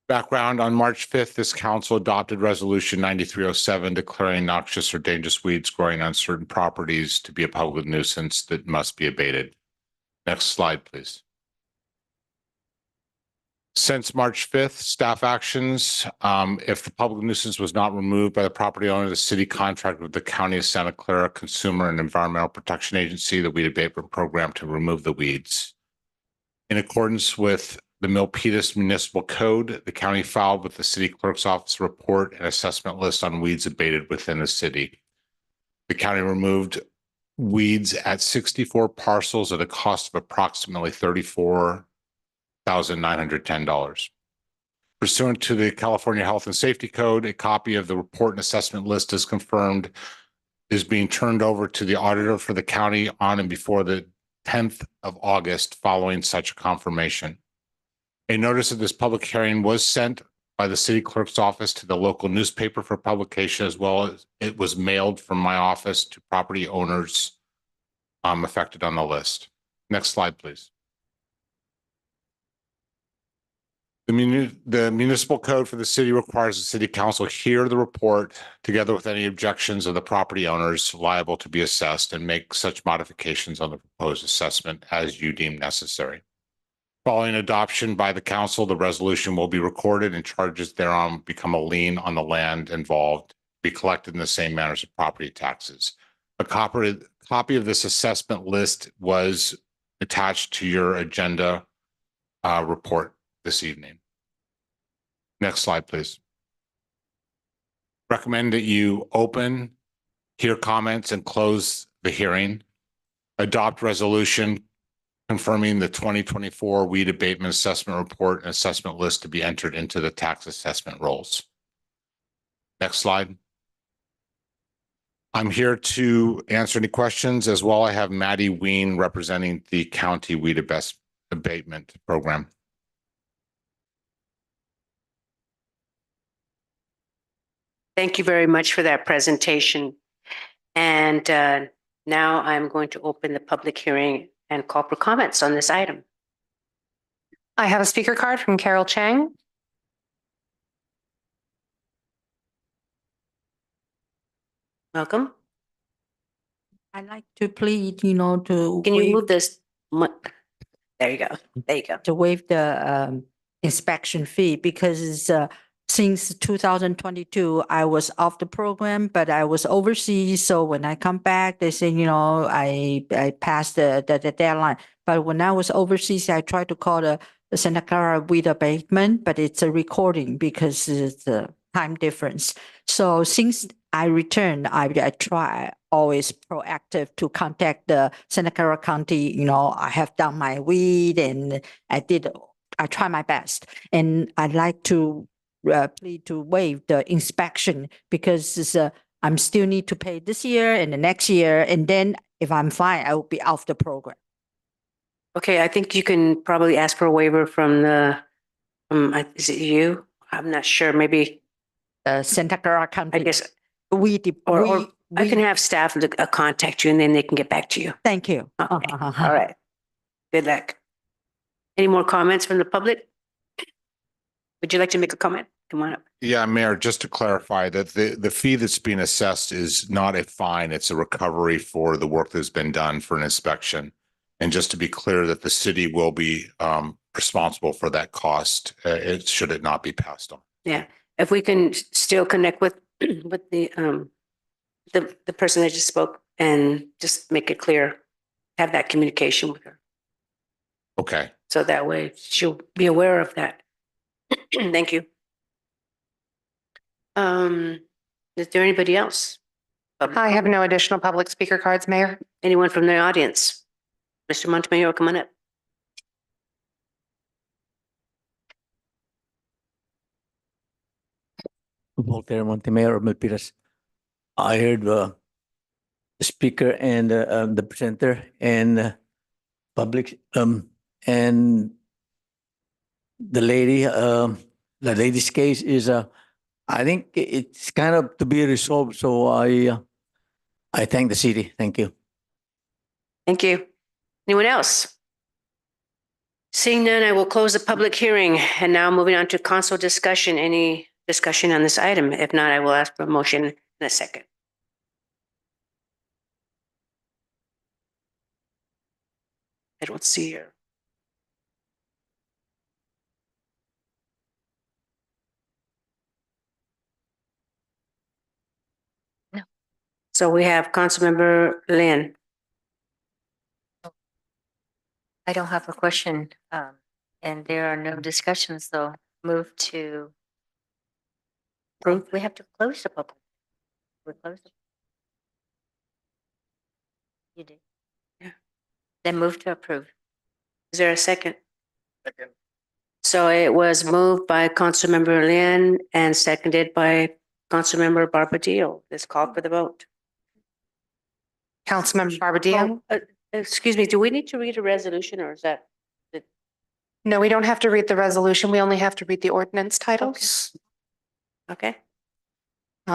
[SPEAKER 21] Background, on March 5th, this council adopted Resolution 9307 declaring noxious or dangerous weeds growing on certain properties to be a public nuisance that must be abated. Next slide, please. Since March 5th, staff actions, if the public nuisance was not removed by the property owner, the city contracted with the County of Santa Clara Consumer and Environmental Protection Agency, the weed abatement program, to remove the weeds. In accordance with the Milpitas Municipal Code, the county filed with the city clerk's office a report and assessment list on weeds abated within the city. The county removed weeds at 64 parcels at a cost of approximately $34,910. Pursuant to the California Health and Safety Code, a copy of the report and assessment list is confirmed is being turned over to the auditor for the county on and before the 10th of August following such a confirmation. A notice of this public hearing was sent by the city clerk's office to the local newspaper for publication, as well as it was mailed from my office to property owners affected on the list. Next slide, please. The municipal code for the city requires the city council hear the report together with any objections of the property owners liable to be assessed and make such modifications on the proposed assessment as you deem necessary. Following adoption by the council, the resolution will be recorded and charges thereon become a lien on the land involved, be collected in the same manner as property taxes. A copy of this assessment list was attached to your agenda report this evening. Next slide, please. Recommend that you open, hear comments, and close the hearing. Adopt resolution confirming the 2024 weed abatement assessment report and assessment list to be entered into the tax assessment rolls. Next slide. I'm here to answer any questions as well. I have Maddie Ween representing the county weed abatement program.
[SPEAKER 1] Thank you very much for that presentation. And now I'm going to open the public hearing and call for comments on this item.
[SPEAKER 2] I have a speaker card from Carol Chang.
[SPEAKER 1] Welcome.
[SPEAKER 20] I'd like to plead, to.
[SPEAKER 1] Can you move this? There you go. There you go.
[SPEAKER 20] To waive the inspection fee because since 2022, I was off the program, but I was overseas. So when I come back, they say, I passed the deadline. But when I was overseas, I tried to call the Santa Clara weed abatement, but it's a recording because it's a time difference. So since I returned, I try always proactive to contact the Santa Clara County. I have done my weed and I try my best. And I'd like to plead to waive the inspection because I'm still need to pay this year and the next year. And then if I'm fine, I will be off the program.
[SPEAKER 1] Okay, I think you can probably ask for a waiver from the, is it you? I'm not sure, maybe.
[SPEAKER 20] Santa Clara County.
[SPEAKER 1] I guess.
[SPEAKER 20] Or
[SPEAKER 1] I can have staff contact you and then they can get back to you.
[SPEAKER 20] Thank you.
[SPEAKER 1] Okay. All right. Good luck. Any more comments from the public? Would you like to make a comment? Come on up.
[SPEAKER 21] Yeah, Mayor, just to clarify that the fee that's being assessed is not a fine. It's a recovery for the work that's been done for an inspection. And just to be clear that the city will be responsible for that cost, should it not be passed on.
[SPEAKER 1] Yeah, if we can still connect with the person that just spoke and just make it clear, have that communication with her.
[SPEAKER 21] Okay.
[SPEAKER 1] So that way she'll be aware of that. Thank you. Is there anybody else?
[SPEAKER 2] I have no additional public speaker cards, Mayor.
[SPEAKER 1] Anyone from the audience? Mr. Montemayor, come on up.
[SPEAKER 8] Voltaire Montemayor of Milpitas. I heard the speaker and the presenter and public and the lady's case is I think it's kind of to be resolved. So I thank the city. Thank you.
[SPEAKER 1] Thank you. Anyone else? Seeing none, I will close the public hearing. And now moving on to council discussion. Any discussion on this item? If not, I will ask for a motion in a second. I don't see her.
[SPEAKER 4] No.
[SPEAKER 1] So we have Councilmember Lynn.
[SPEAKER 4] I don't have a question, and there are no discussions, so move to. We have to close the public. We close it. You did.
[SPEAKER 1] Yeah.
[SPEAKER 4] Then move to approve.
[SPEAKER 1] Is there a second?
[SPEAKER 3] Second.
[SPEAKER 1] So it was moved by Councilmember Lynn and seconded by Councilmember Barbadillo. Let's call for the vote.
[SPEAKER 2] Councilmember Barbadillo?
[SPEAKER 1] Excuse me, do we need to read a resolution or is that?
[SPEAKER 2] No, we don't have to read the resolution. We only have to read the ordinance titles.
[SPEAKER 1] Okay.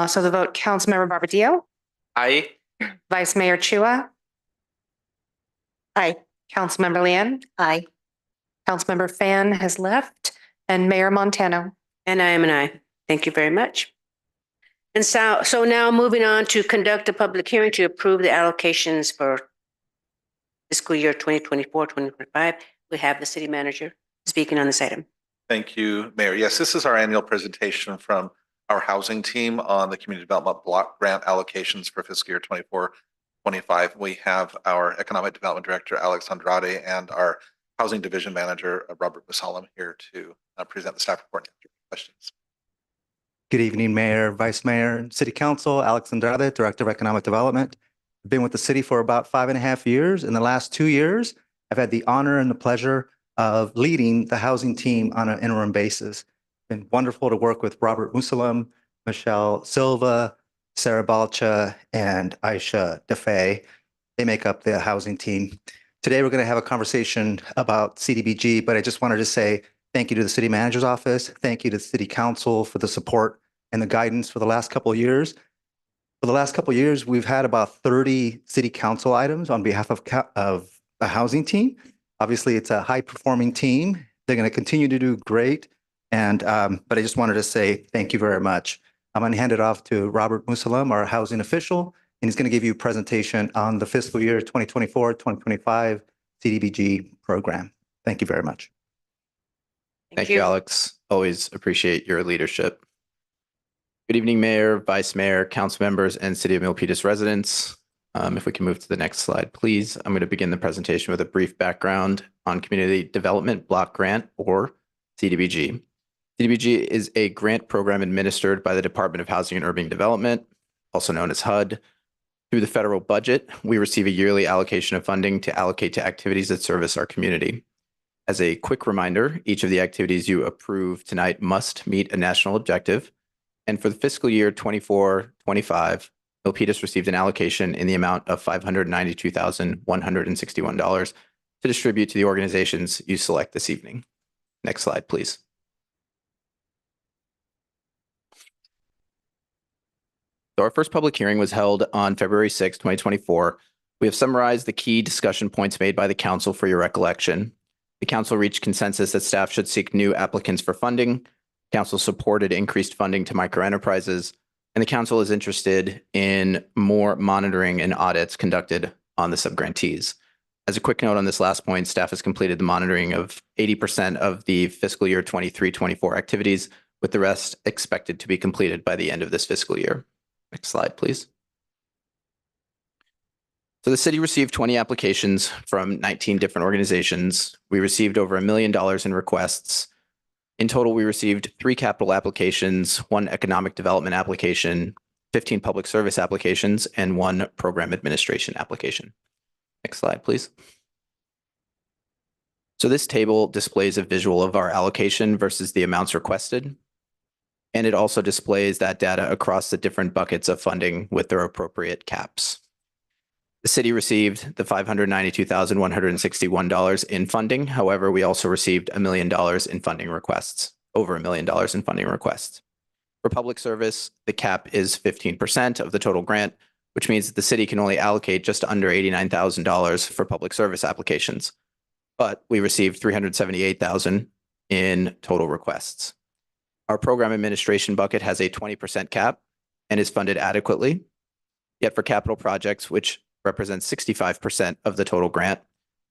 [SPEAKER 2] So the vote, Councilmember Barbadillo,
[SPEAKER 3] Aye.
[SPEAKER 2] Vice Mayor Chua,
[SPEAKER 4] Aye.
[SPEAKER 2] Councilmember Lian,
[SPEAKER 4] Aye.
[SPEAKER 2] Councilmember Fan has left, and Mayor Montano.
[SPEAKER 1] And I am an aye. Thank you very much. And so now moving on to conduct a public hearing to approve the allocations for fiscal year 2024, 2025. We have the city manager speaking on this item.
[SPEAKER 10] Thank you, Mayor. Yes, this is our annual presentation from our housing team on the community development block grant allocations for fiscal year 24-25. We have our economic development director, Alex Andrade, and our housing division manager, Robert Musalam, here to present the staff report and answer questions.
[SPEAKER 5] Good evening, Mayor, Vice Mayor, and City Council. Alex Andrade, Director of Economic Development. I've been with the city for about 5.5 years. In the last 2 years, I've had the honor and the pleasure of leading the housing team on an interim basis. It's been wonderful to work with Robert Musalam, Michelle Silva, Sarah Balcha, and Aisha DeFay. They make up the housing team. Today, we're going to have a conversation about CDBG, but I just wanted to say thank you to the city manager's office. Thank you to the city council for the support and the guidance for the last couple of years. For the last couple of years, we've had about 30 city council items on behalf of the housing team. Obviously, it's a high-performing team. They're going to continue to do great. And but I just wanted to say thank you very much. I'm going to hand it off to Robert Musalam, our housing official, and he's going to give you a presentation on the fiscal year 2024-2025 CDBG program. Thank you very much.
[SPEAKER 22] Thank you, Alex. Always appreciate your leadership. Good evening, Mayor, Vice Mayor, council members, and City of Milpitas residents. If we can move to the next slide, please. I'm going to begin the presentation with a brief background on Community Development Block Grant, or CDBG. CDBG is a grant program administered by the Department of Housing and Urban Development, also known as HUD. Through the federal budget, we receive a yearly allocation of funding to allocate to activities that service our community. As a quick reminder, each of the activities you approve tonight must meet a national objective. And for the fiscal year 24-25, Milpitas received an allocation in the amount of $592,161 to distribute to the organizations you select this evening. Next slide, please. So our first public hearing was held on February 6, 2024. We have summarized the key discussion points made by the council for your recollection. The council reached consensus that staff should seek new applicants for funding. Council supported increased funding to microenterprises, and the council is interested in more monitoring and audits conducted on the subgrantees. As a quick note on this last point, staff has completed the monitoring of 80% of the fiscal year 23-24 activities, with the rest expected to be completed by the end of this fiscal year. Next slide, please. So the city received 20 applications from 19 different organizations. We received over $1 million in requests. In total, we received 3 capital applications, 1 economic development application, 15 public service applications, and 1 program administration application. Next slide, please. So this table displays a visual of our allocation versus the amounts requested. And it also displays that data across the different buckets of funding with their appropriate caps. The city received the $592,161 in funding. However, we also received $1 million in funding requests, over $1 million in funding requests. For public service, the cap is 15% of the total grant, which means that the city can only allocate just under $89,000 for public service applications. but we received 378,000 in total requests. Our program administration bucket has a 20% cap and is funded adequately. Yet for capital projects, which represents 65% of the total grant,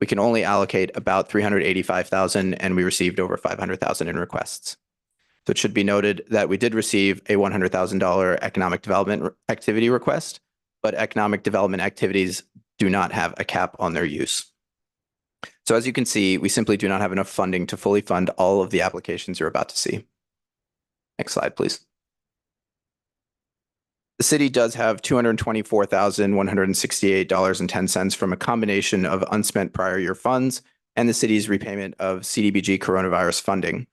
[SPEAKER 22] we can only allocate about 385,000 and we received over 500,000 in requests. So it should be noted that we did receive a $100,000 economic development activity request, but economic development activities do not have a cap on their use. So as you can see, we simply do not have enough funding to fully fund all of the applications you're about to see. Next slide, please. The city does have $224,168.10 from a combination of unspent prior year funds and the city's repayment of CDBG coronavirus funding.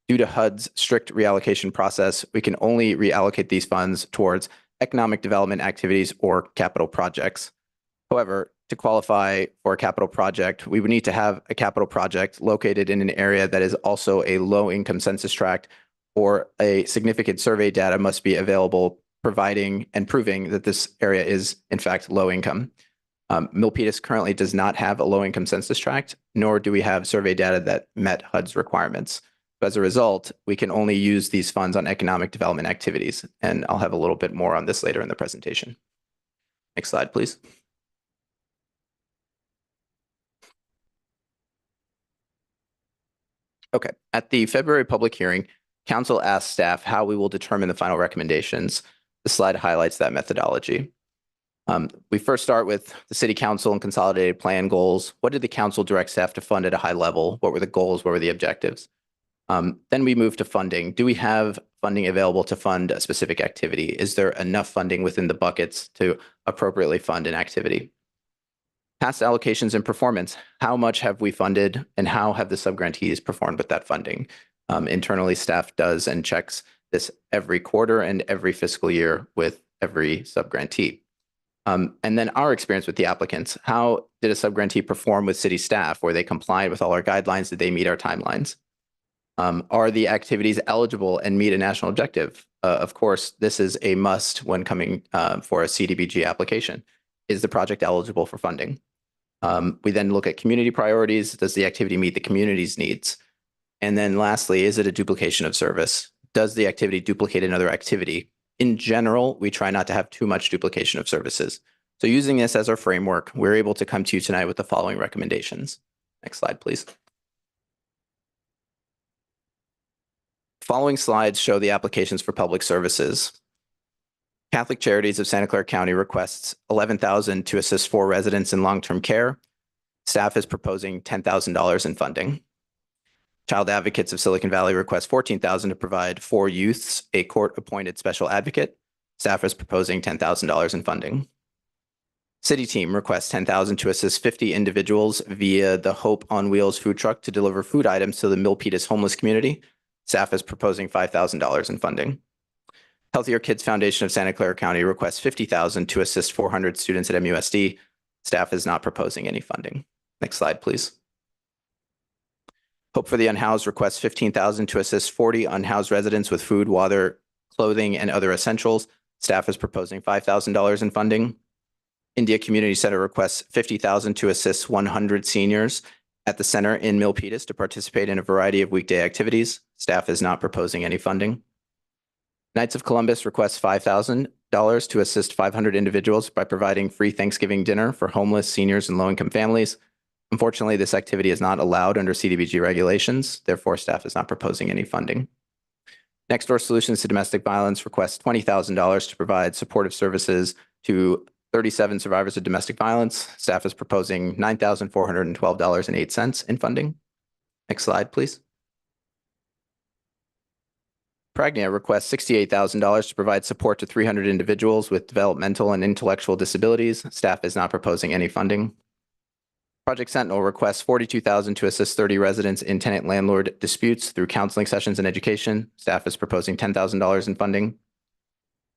[SPEAKER 22] Due to HUD's strict reallocation process, we can only reallocate these funds towards economic development activities or capital projects. However, to qualify for a capital project, we would need to have a capital project located in an area that is also a low-income census tract, or a significant survey data must be available providing and proving that this area is in fact low income. Milpitas currently does not have a low income census tract, nor do we have survey data that met HUD's requirements. As a result, we can only use these funds on economic development activities, and I'll have a little bit more on this later in the presentation. Next slide, please. Okay, at the February public hearing, Council asked staff how we will determine the final recommendations. The slide highlights that methodology. We first start with the City Council and consolidated plan goals. What did the council direct staff to fund at a high level? What were the goals? What were the objectives? Then we move to funding. Do we have funding available to fund a specific activity? Is there enough funding within the buckets to appropriately fund an activity? Past allocations and performance. How much have we funded and how have the subgrantees performed with that funding? Internally, staff does and checks this every quarter and every fiscal year with every subgrantee. And then our experience with the applicants. How did a subgrantee perform with city staff? Were they compliant with all our guidelines? Did they meet our timelines? Are the activities eligible and meet a national objective? Of course, this is a must when coming for a CDBG application. Is the project eligible for funding? We then look at community priorities. Does the activity meet the community's needs? And then lastly, is it a duplication of service? Does the activity duplicate another activity? In general, we try not to have too much duplication of services. So using this as our framework, we're able to come to you tonight with the following recommendations. Next slide, please. Following slides show the applications for public services. Catholic Charities of Santa Clara County requests $11,000 to assist 4 residents in long-term care. Staff is proposing $10,000 in funding. Child Advocates of Silicon Valley requests $14,000 to provide 4 youths a court-appointed special advocate. Staff is proposing $10,000 in funding. City Team requests $10,000 to assist 50 individuals via the Hope on Wheels food truck to deliver food items to the Milpitas homeless community. Staff is proposing $5,000 in funding. Healthier Kids Foundation of Santa Clara County requests $50,000 to assist 400 students at MUSD. Staff is not proposing any funding. Next slide, please. Hope for the Unhoused requests $15,000 to assist 40 unhoused residents with food, water, clothing, and other essentials. Staff is proposing $5,000 in funding. India Community Center requests $50,000 to assist 100 seniors at the center in Milpitas to participate in a variety of weekday activities. Staff is not proposing any funding. Knights of Columbus requests $5,000 to assist 500 individuals by providing free Thanksgiving dinner for homeless, seniors, and low-income families. Unfortunately, this activity is not allowed under CDBG regulations. Therefore, staff is not proposing any funding. Next Door Solutions to Domestic Violence requests $20,000 to provide supportive services to 37 survivors of domestic violence. Staff is proposing $9,412.08 in funding. Next slide, please. Pragnia requests $68,000 to provide support to 300 individuals with developmental and intellectual disabilities. Staff is not proposing any funding. Project Sentinel requests $42,000 to assist 30 residents in tenant-landlord disputes through counseling sessions and education. Staff is proposing $10,000 in funding.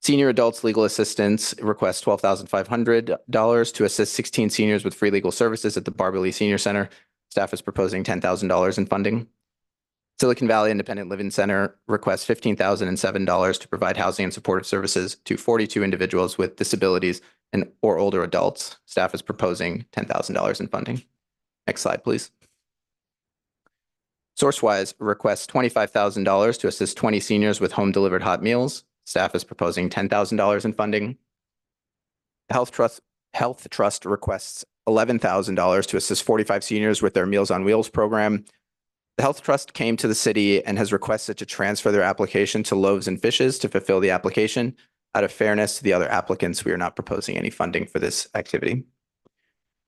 [SPEAKER 22] Senior Adults Legal Assistance requests $12,500 to assist 16 seniors with free legal services at the Barberley Senior Center. Staff is proposing $10,000 in funding. Silicon Valley Independent Living Center requests $15,007 to provide housing and supportive services to 42 individuals with disabilities or older adults. Staff is proposing $10,000 in funding. Next slide, please. SourceWise requests $25,000 to assist 20 seniors with home-delivered hot meals. Staff is proposing $10,000 in funding. The Health Trust requests $11,000 to assist 45 seniors with their Meals on Wheels program. The Health Trust came to the city and has requested to transfer their application to Loaves and Fishes to fulfill the application. Out of fairness to the other applicants, we are not proposing any funding for this activity.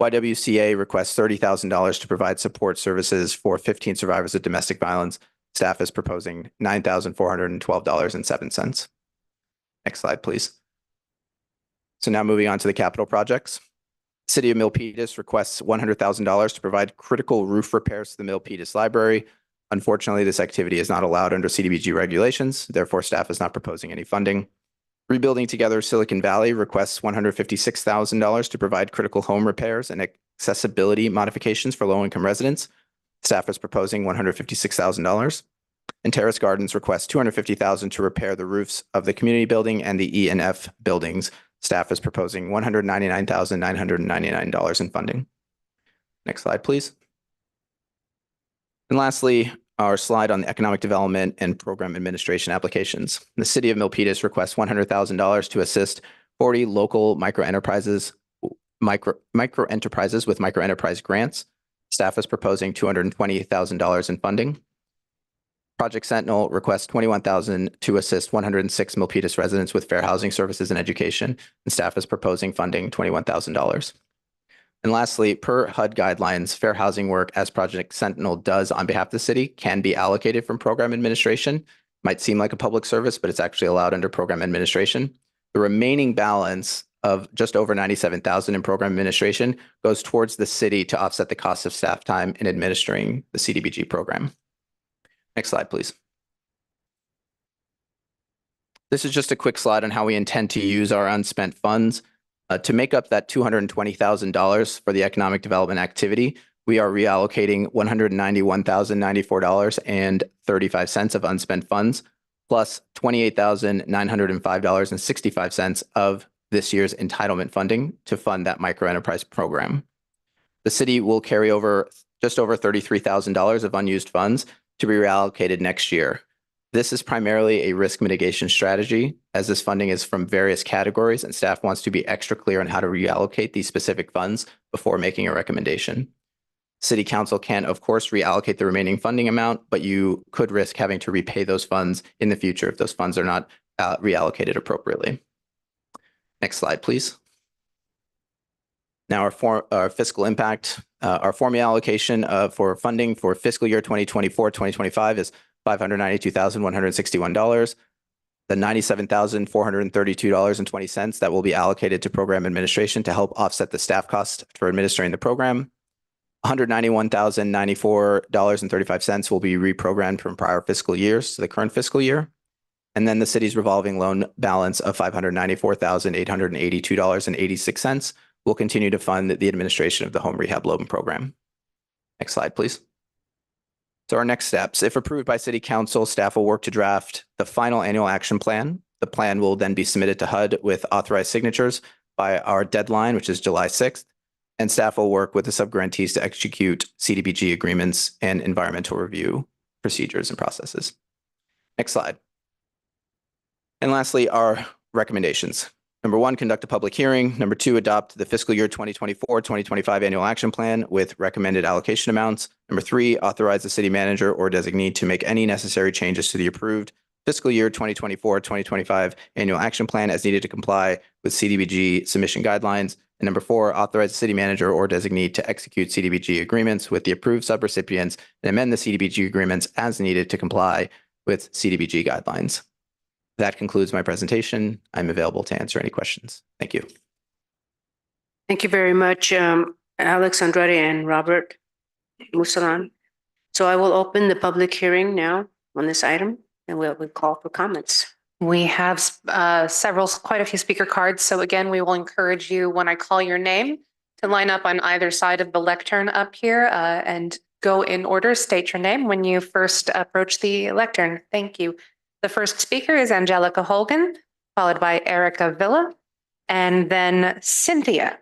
[SPEAKER 22] YWCA requests $30,000 to provide support services for 15 survivors of domestic violence. Staff is proposing $9,412.07. Next slide, please. So now moving on to the capital projects. City of Milpitas requests $100,000 to provide critical roof repairs to the Milpitas Library. Unfortunately, this activity is not allowed under CDBG regulations. Therefore, staff is not proposing any funding. Rebuilding Together Silicon Valley requests $156,000 to provide critical home repairs and accessibility modifications for low-income residents. Staff is proposing $156,000. And Terrace Gardens requests $250,000 to repair the roofs of the community building and the E and F buildings. Staff is proposing $199,999 in funding. Next slide, please. And lastly, our slide on the economic development and program administration applications. The City of Milpitas requests $100,000 to assist 40 local microenterprises with microenterprise grants. Staff is proposing $220,000 in funding. Project Sentinel requests $21,000 to assist 106 Milpitas residents with fair housing services and education, and staff is proposing funding $21,000. And lastly, per HUD guidelines, fair housing work, as Project Sentinel does on behalf of the city, can be allocated from program administration. Might seem like a public service, but it's actually allowed under program administration. The remaining balance of just over $97,000 in program administration goes towards the city to offset the cost of staff time in administering the CDBG program. Next slide, please. This is just a quick slide on how we intend to use our unspent funds. To make up that $220,000 for the economic development activity, we are reallocating $191,094.35 of unspent funds, plus $28,905.65 of this year's entitlement funding to fund that microenterprise program. The city will carry over just over $33,000 of unused funds to be reallocated next year. This is primarily a risk mitigation strategy, as this funding is from various categories and staff wants to be extra clear on how to reallocate these specific funds before making a recommendation. City Council can, of course, reallocate the remaining funding amount, but you could risk having to repay those funds in the future if those funds are not reallocated appropriately. Next slide, please. Now our fiscal impact, our formula allocation for funding for fiscal year 2024-2025 is $592,161. The $97,432.20 that will be allocated to program administration to help offset the staff cost for administering the program. $191,094.35 will be reprogrammed from prior fiscal years to the current fiscal year. And then the city's revolving loan balance of $594,882.86 will continue to fund the administration of the home rehab loan program. Next slide, please. So our next steps, if approved by City Council, staff will work to draft the final annual action plan. The plan will then be submitted to HUD with authorized signatures by our deadline, which is July 6th. And staff will work with the subgrantees to execute CDBG agreements and environmental review procedures and processes. Next slide. And lastly, our recommendations. Number one, conduct a public hearing. Number two, adopt the fiscal year 2024-2025 annual action plan with recommended allocation amounts. Number three, authorize the city manager or designee to make any necessary changes to the approved fiscal year 2024-2025 annual action plan as needed to comply with CDBG submission guidelines. And number four, authorize the city manager or designee to execute CDBG agreements with the approved subrecipients and amend the CDBG agreements as needed to comply with CDBG guidelines. That concludes my presentation. I'm available to answer any questions. Thank you.
[SPEAKER 1] Thank you very much, Alex Andrade and Robert Musalan. So I will open the public hearing now on this item and we'll call for comments.
[SPEAKER 2] We have quite a few speaker cards. So again, we will encourage you when I call your name to line up on either side of the lectern up here and go in order, state your name when you first approach the lectern. Thank you. The first speaker is Angelica Holgan, followed by Erica Villa, and then Cynthia.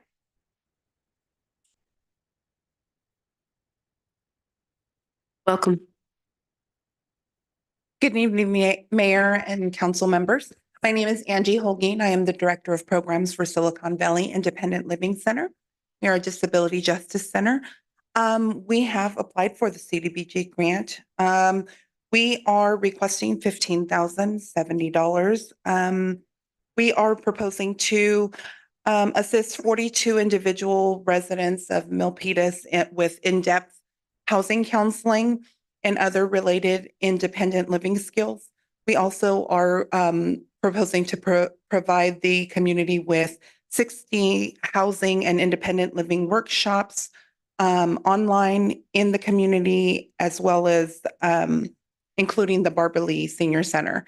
[SPEAKER 1] Welcome.
[SPEAKER 7] Good evening, Mayor and council members. My name is Angie Holguin. I am the Director of Programs for Silicon Valley Independent Living Center. We are a Disability Justice Center. We have applied for the CDBG grant. We are requesting $15,070. We are proposing to assist 42 individual residents of Milpitas with in-depth housing counseling and other related independent living skills. We also are proposing to provide the community with 60 housing and independent living workshops online in the community, as well as including the Barbara Lee Senior Center.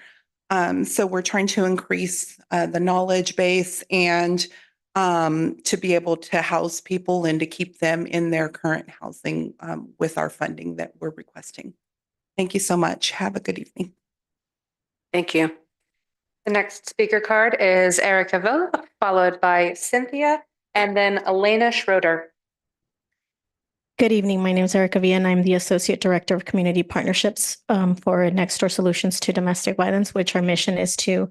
[SPEAKER 7] So we're trying to increase the knowledge base and to be able to house people and to keep them in their current housing with our funding that we're requesting. Thank you so much. Have a good evening.
[SPEAKER 1] Thank you.
[SPEAKER 2] The next speaker card is Erica Vo, followed by Cynthia, and then Elena Schroeder.
[SPEAKER 9] Good evening. My name is Erica Villa, and I'm the Associate Director of Community Partnerships for Next Door Solutions to Domestic Violence, which our mission is to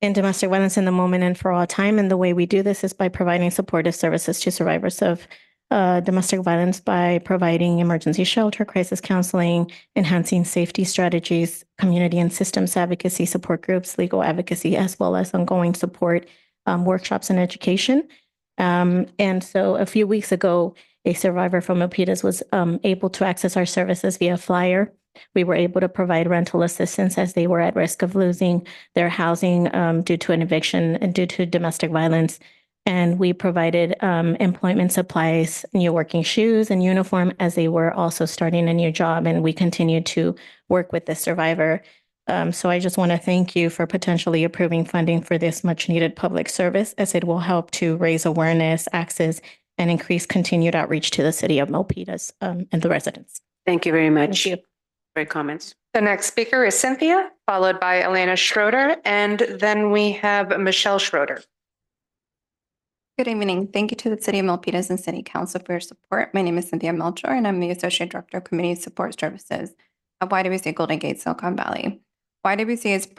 [SPEAKER 9] end domestic violence in the moment and for all time. And the way we do this is by providing supportive services to survivors of domestic violence by providing emergency shelter, crisis counseling, enhancing safety strategies, community and systems advocacy support groups, legal advocacy, as well as ongoing support workshops and education. And so a few weeks ago, a survivor from Milpitas was able to access our services via flyer. We were able to provide rental assistance as they were at risk of losing their housing due to an eviction and due to domestic violence. And we provided employment supplies, new working shoes and uniform as they were also starting a new job. And we continue to work with the survivor. So I just want to thank you for potentially approving funding for this much needed public service, as it will help to raise awareness, access, and increase continued outreach to the city of Milpitas and the residents.
[SPEAKER 1] Thank you very much.
[SPEAKER 9] Thank you.
[SPEAKER 1] Great comments.
[SPEAKER 2] The next speaker is Cynthia, followed by Elena Schroeder, and then we have Michelle Schroeder.
[SPEAKER 11] Good evening. Thank you to the City of Milpitas and City Council for your support. My name is Cynthia Melchor, and I'm the Associate Director of Community Support Services at YWCA Golden Gate, Silicon Valley. YWCA is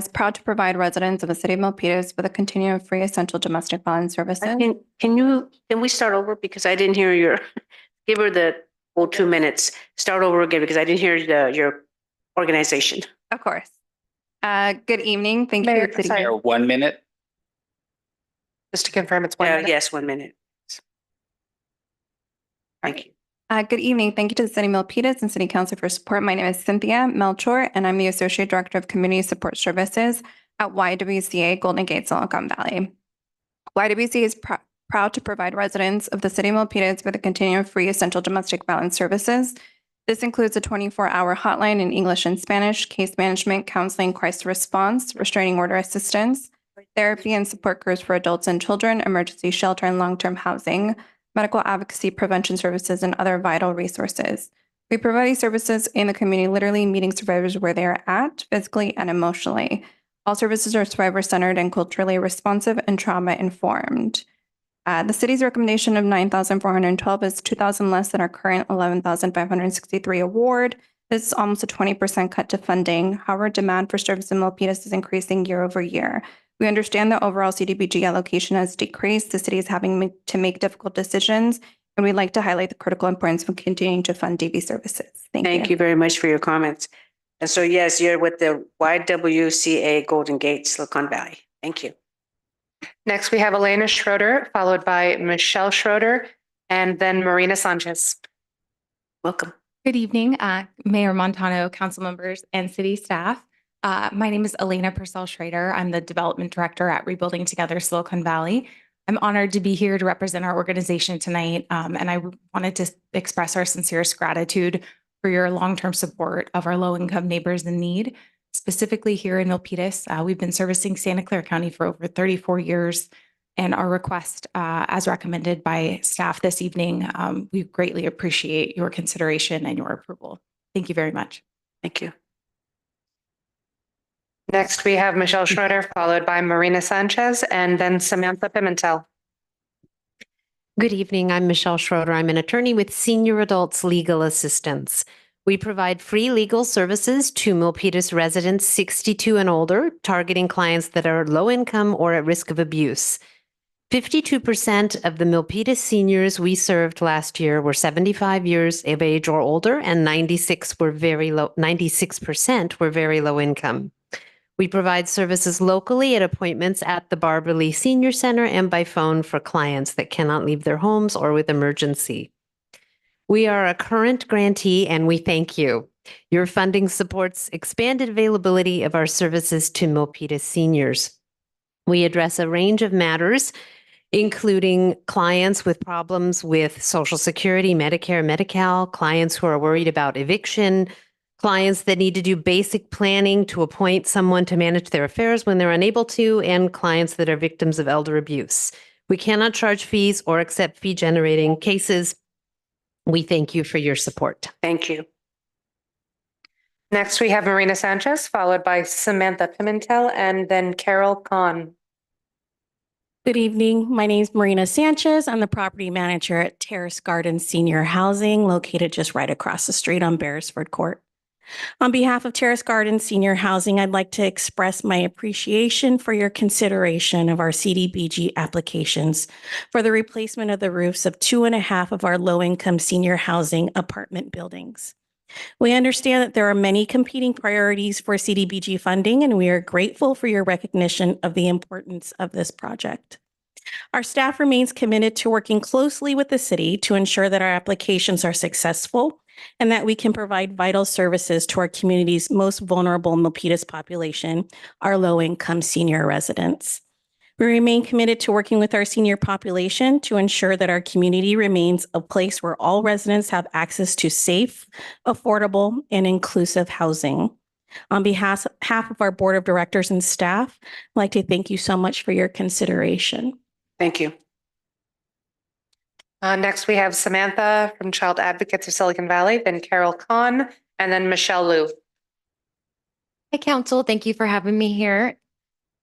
[SPEAKER 11] proud to provide residents of the City of Milpitas with a continuum of free essential domestic violence services.
[SPEAKER 1] Can we start over, because I didn't hear your, give her the whole 2 minutes. Start over again because I didn't hear your organization.
[SPEAKER 11] Of course. Good evening. Thank you.
[SPEAKER 2] Mayor,
[SPEAKER 11] to the City.
[SPEAKER 2] sorry.
[SPEAKER 3] 1 minute.
[SPEAKER 2] Just to confirm, it's 1 minute.
[SPEAKER 1] Yes, 1 minute. Thank you.
[SPEAKER 11] Good evening. Thank you to the City of Milpitas and City Council for support. My name is Cynthia Melchor, and I'm the Associate Director of Community Support Services at YWCA Golden Gate, Silicon Valley. YWCA is proud to provide residents of the City of Milpitas with a continuum of free essential domestic violence services. This includes a 24-hour hotline in English and Spanish, case management, counseling, crisis response, restraining order assistance, therapy and support groups for adults and children, emergency shelter and long-term housing, medical advocacy, prevention services, and other vital resources. We provide these services in the community, literally meeting survivors where they are at, physically and emotionally. All services are survivor-centered and culturally responsive and trauma-informed. The city's recommendation of $9,412 is $2,000 less than our current $11,563 award. This is almost a 20% cut to funding. However, demand for service in Milpitas is increasing year over year. We understand the overall CDBG allocation has decreased. The city is having to make difficult decisions, and we'd like to highlight the critical importance of continuing to fund DV services.
[SPEAKER 1] Thank you very much for your comments. And so, yes, you're with the YWCA Golden Gate, Silicon Valley. Thank you.
[SPEAKER 2] Next, we have Elena Schroeder, followed by Michelle Schroeder, and then Marina Sanchez.
[SPEAKER 1] Welcome.
[SPEAKER 23] Good evening, Mayor Montano, council members, and city staff. My name is Elena Purcell Schrader. I'm the Development Director at Rebuilding Together Silicon Valley. I'm honored to be here to represent our organization tonight, and I wanted to express our sincerest gratitude for your long-term support of our low-income neighbors in need. Specifically here in Milpitas, we've been servicing Santa Clara County for over 34 years, and our request, as recommended by staff this evening, we greatly appreciate your consideration and your approval. Thank you very much.
[SPEAKER 1] Thank you.
[SPEAKER 2] Next, we have Michelle Schroeder, followed by Marina Sanchez, and then Samantha Pimentel.
[SPEAKER 24] Good evening. I'm Michelle Schroeder. I'm an attorney with Senior Adults Legal Assistance.
[SPEAKER 12] We provide free legal services to Milpitas residents 62 and older, targeting clients that are low income or at risk of abuse. 52% of the Milpitas seniors we served last year were 75 years of age or older, and 96% were very low income. We provide services locally at appointments at the Barbara Lee Senior Center and by phone for clients that cannot leave their homes or with emergency. We are a current grantee and we thank you. Your funding supports expanded availability of our services to Milpitas seniors. We address a range of matters, including clients with problems with Social Security, Medicare, Medi-Cal, clients who are worried about eviction, clients that need to do basic planning to appoint someone to manage their affairs when they're unable to, and clients that are victims of elder abuse. We cannot charge fees or accept fee-generating cases. We thank you for your support.
[SPEAKER 1] Thank you.
[SPEAKER 2] Next, we have Marina Sanchez, followed by Samantha Pimentel, and then Carol Khan.
[SPEAKER 9] Good evening. My name is Marina Sanchez. I'm the property manager at Terrace Gardens Senior Housing, located just right across the street on Beresford Court. On behalf of Terrace Gardens Senior Housing, I'd like to express my appreciation for your consideration of our CDBG applications for the replacement of the roofs of 2.5 of our low-income senior housing apartment buildings. We understand that there are many competing priorities for CDBG funding, and we are grateful for your recognition of the importance of this project. Our staff remains committed to working closely with the city to ensure that our applications are successful and that we can provide vital services to our community's most vulnerable Milpitas population, our low-income senior residents. We remain committed to working with our senior population to ensure that our community remains a place where all residents have access to safe, affordable, and inclusive housing. On behalf of our board of directors and staff, I'd like to thank you so much for your consideration.
[SPEAKER 1] Thank you.
[SPEAKER 2] Next, we have Samantha from Child Advocates of Silicon Valley, then Carol Khan, and then Michelle Liu.
[SPEAKER 13] Hi, Council. Thank you for having me here.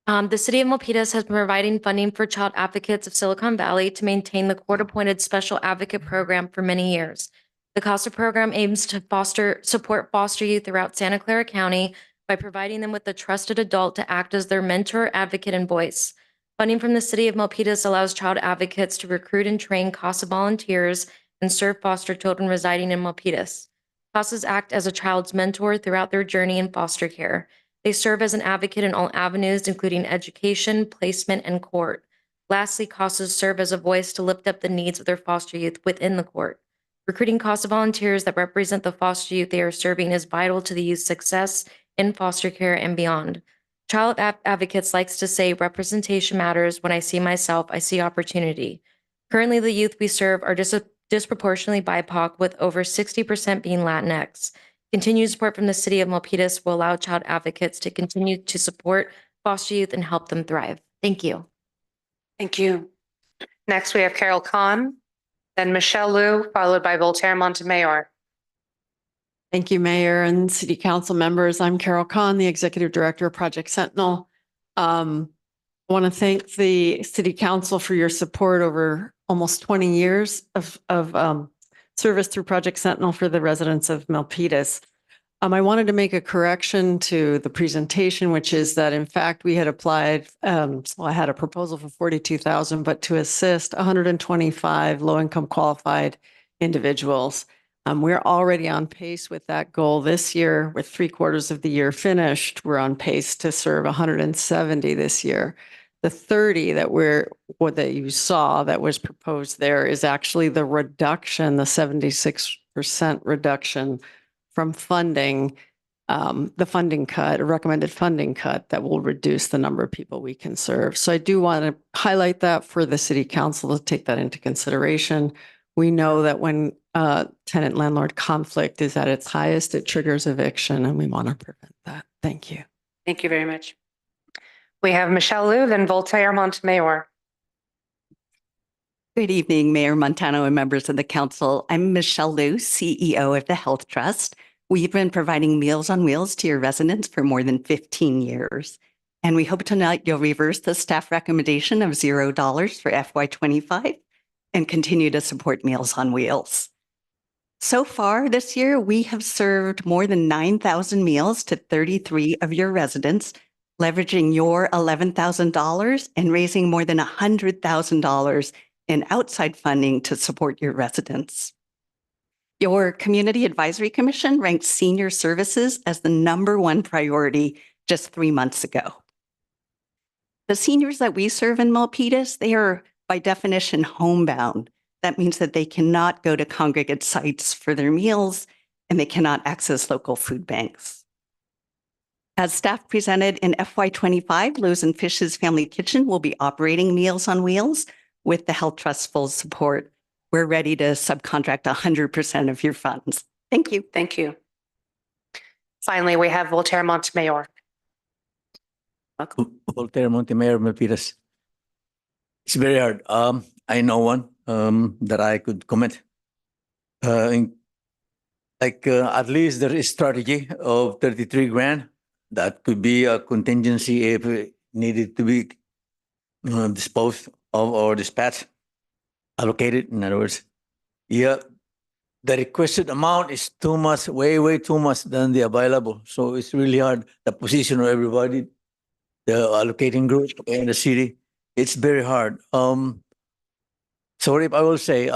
[SPEAKER 13] The City of Milpitas has been providing funding for Child Advocates of Silicon Valley to maintain the court-appointed Special Advocate Program for many years. The CASA program aims to support foster youth throughout Santa Clara County by providing them with a trusted adult to act as their mentor, advocate, and voice. Funding from the City of Milpitas allows child advocates to recruit and train CASA volunteers and serve foster children residing in Milpitas. CASAs act as a child's mentor throughout their journey in foster care. They serve as an advocate in all avenues, including education, placement, and court. Lastly, CASAs serve as a voice to lift up the needs of their foster youth within the court. Recruiting CASA volunteers that represent the foster youth they are serving is vital to the youth's success in foster care and beyond. Child Advocates likes to say representation matters. When I see myself, I see opportunity. Currently, the youth we serve are disproportionately BIPOC, with over 60% being Latinx. Continued support from the City of Milpitas will allow Child Advocates to continue to support foster youth and help them thrive. Thank you.
[SPEAKER 1] Thank you.
[SPEAKER 2] Next, we have Carol Khan, then Michelle Liu, followed by Voltaire Montemayor.
[SPEAKER 14] Thank you, Mayor and City Council members. I'm Carol Khan, the Executive Director of Project Sentinel. I want to thank the City Council for your support over almost 20 years of service through Project Sentinel for the residents of Milpitas. I wanted to make a correction to the presentation, which is that in fact we had applied, I had a proposal for 42,000, but to assist 125 low-income qualified individuals. We're already on pace with that goal this year. With 3/4 of the year finished, we're on pace to serve 170 this year. The 30 that you saw that was proposed there is actually the reduction, the 76% reduction from funding, the funding cut, a recommended funding cut that will reduce the number of people we can serve. So I do want to highlight that for the City Council to take that into consideration. We know that when tenant-landlord conflict is at its highest, it triggers eviction, and we want to prevent that. Thank you.
[SPEAKER 1] Thank you very much.
[SPEAKER 2] We have Michelle Liu, then Voltaire Montemayor.
[SPEAKER 24] Good evening, Mayor Montano and members of the council. I'm Michelle Liu, CEO of the Health Trust. We've been providing Meals on Wheels to your residents for more than 15 years. And we hope tonight you'll reverse the staff recommendation of $0 for FY25 and continue to support Meals on Wheels. So far this year, we have served more than 9,000 meals to 33 of your residents, leveraging your $11,000 and raising more than $100,000 in outside funding to support your residents. Your Community Advisory Commission ranked senior services as the #1 priority just 3 months ago. The seniors that we serve in Milpitas, they are by definition homebound. That means that they cannot go to congregate sites for their meals and they cannot access local food banks. As staff presented in FY25, Loaves and Fish's Family Kitchen will be operating Meals on Wheels with the Health Trust's full support. We're ready to subcontract 100% of your funds. Thank you.
[SPEAKER 1] Thank you. Finally, we have Voltaire Montemayor.
[SPEAKER 8] Voltaire Montemayor, Milpitas. It's very hard. I know one that I could comment. At least there is strategy of 33 grand. That could be a contingency if it needed to be disposed of or dispatched, allocated, in other words. Yeah, the requested amount is too much, way too much than the available. So it's really hard. The position of everybody, the allocating group in the city, it's very hard. Sorry if I will say,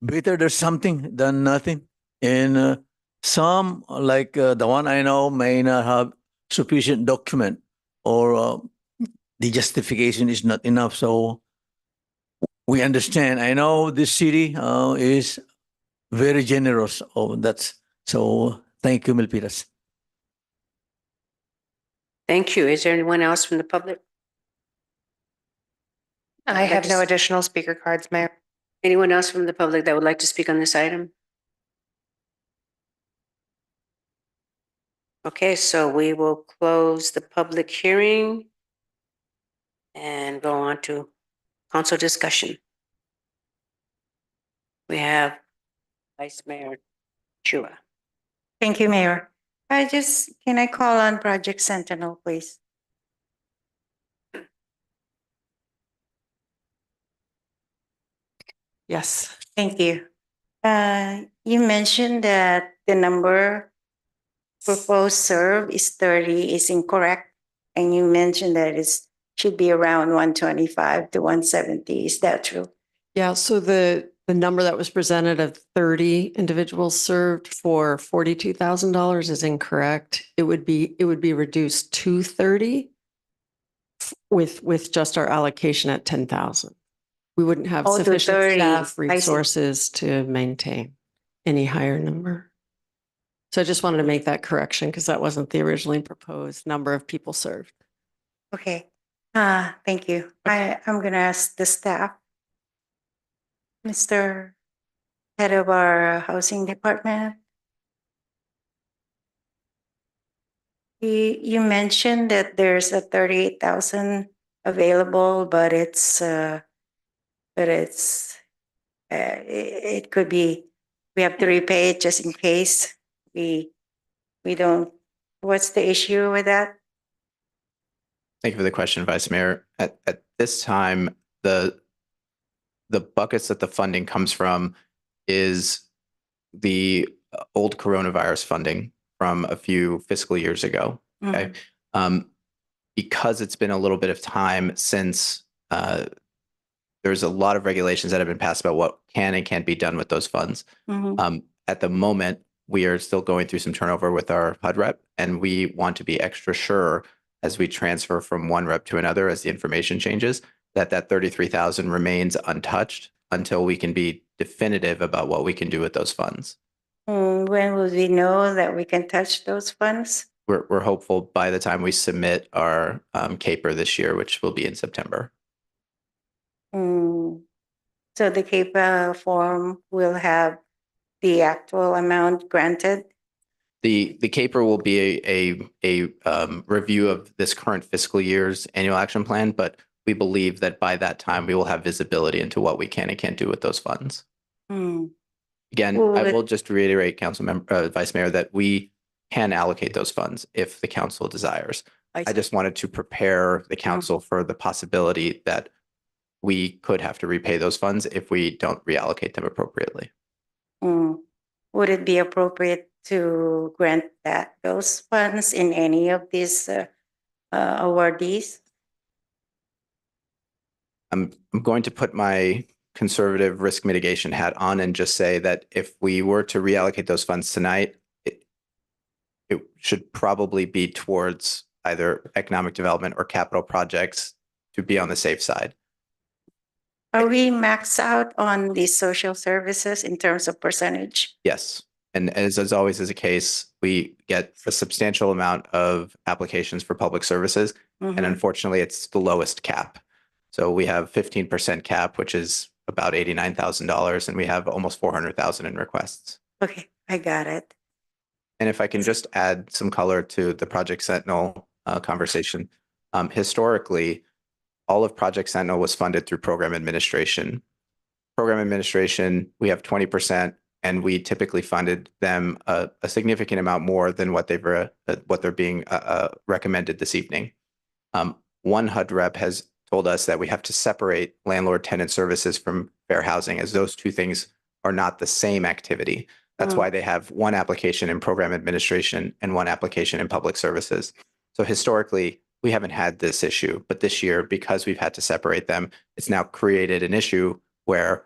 [SPEAKER 8] better there's something than nothing. And some, like the one I know, may not have sufficient document or the justification is not enough. So we understand. I know this city is very generous. So thank you, Milpitas.
[SPEAKER 1] Thank you. Is there anyone else from the public?
[SPEAKER 2] I have no additional speaker cards, Mayor.
[SPEAKER 1] Anyone else from the public that would like to speak on this item? Okay, so we will close the public hearing and go on to council discussion. We have Vice Mayor Chua.
[SPEAKER 15] Thank you, Mayor. Can I call on Project Sentinel, please?
[SPEAKER 7] Yes.
[SPEAKER 15] Thank you. You mentioned that the number proposed serve is 30 is incorrect. And you mentioned that it should be around 125 to 170. Is that true?
[SPEAKER 14] Yeah, so the number that was presented of 30 individuals served for $42,000 is incorrect. It would be reduced to 30 with just our allocation at 10,000. We wouldn't have
[SPEAKER 15] Oh, to
[SPEAKER 14] sufficient
[SPEAKER 15] 30.
[SPEAKER 14] staff
[SPEAKER 15] I see.
[SPEAKER 14] resources to maintain any higher number. So I just wanted to make that correction because that wasn't the originally proposed number of people served.
[SPEAKER 15] Okay. Thank you. I'm going to ask the staff. Mr. Head of our housing department. You mentioned that there's a 38,000 available, but it could be, we have to repay it just in case we don't. What's the issue with that?
[SPEAKER 22] Thank you for the question, Vice Mayor. At this time, the buckets that the funding comes from is the old coronavirus funding from a few fiscal years ago. Okay. Because it's been a little bit of time since there's a lot of regulations that have been passed about what can and can't be done with those funds. At the moment, we are still going through some turnover with our HUD rep, and we want to be extra sure as we transfer from one rep to another, as the information changes, that 33,000 remains untouched until we can be definitive about what we can do with those funds.
[SPEAKER 15] When will we know that we can touch those funds?
[SPEAKER 22] We're hopeful by the time we submit our CAPER this year, which will be in September.
[SPEAKER 15] So the CAPA form will have the actual amount granted?
[SPEAKER 22] The CAPER will be a review of this current fiscal year's annual action plan, but we believe that by that time we will have visibility into what we can and can't do with those funds. Again, I will just reiterate, Vice Mayor, that we can allocate those funds if the council desires. I just wanted to prepare the council for the possibility that we could have to repay those funds if we don't reallocate them appropriately.
[SPEAKER 15] would it be appropriate to grant those funds in any of these awardees?
[SPEAKER 22] I'm going to put my conservative risk mitigation hat on and just say that if we were to reallocate those funds tonight, it should probably be towards either economic development or capital projects to be on the safe side.
[SPEAKER 15] Are we maxed out on the social services in terms of percentage?
[SPEAKER 22] Yes. And as always is the case, we get a substantial amount of applications for public services. And
[SPEAKER 15] Mhm.
[SPEAKER 22] unfortunately, it's the lowest cap. So we have 15% cap, which is about $89,000, and we have almost 400,000 in requests.
[SPEAKER 15] Okay, I got it.
[SPEAKER 22] And if I can just add some color to the Project Sentinel conversation, historically, all of Project Sentinel was funded through program administration. Program administration, we have 20%, and we typically funded them a significant amount more than what they're being recommended this evening. One HUD rep has told us that we have to separate landlord-tenant services from fair housing, as those two things are not the same activity. That's why they have one application in program administration and one application in public services. So historically, we haven't had this issue, but this year, because we've had to separate them, it's now created an issue where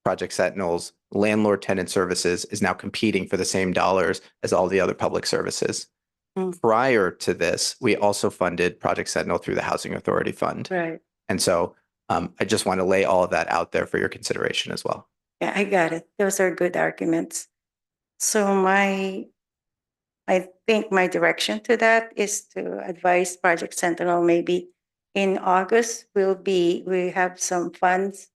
[SPEAKER 22] Project Sentinel's landlord-tenant services is now competing for the same dollars as all the other public services. Prior to this, we also funded Project Sentinel through the Housing Authority Fund.
[SPEAKER 15] Right.
[SPEAKER 22] And so I just want to lay all of that out there for your consideration as well.
[SPEAKER 15] Yeah, I got it. Those are good arguments. So I think my direction to that is to advise Project Sentinel maybe in August we have some funds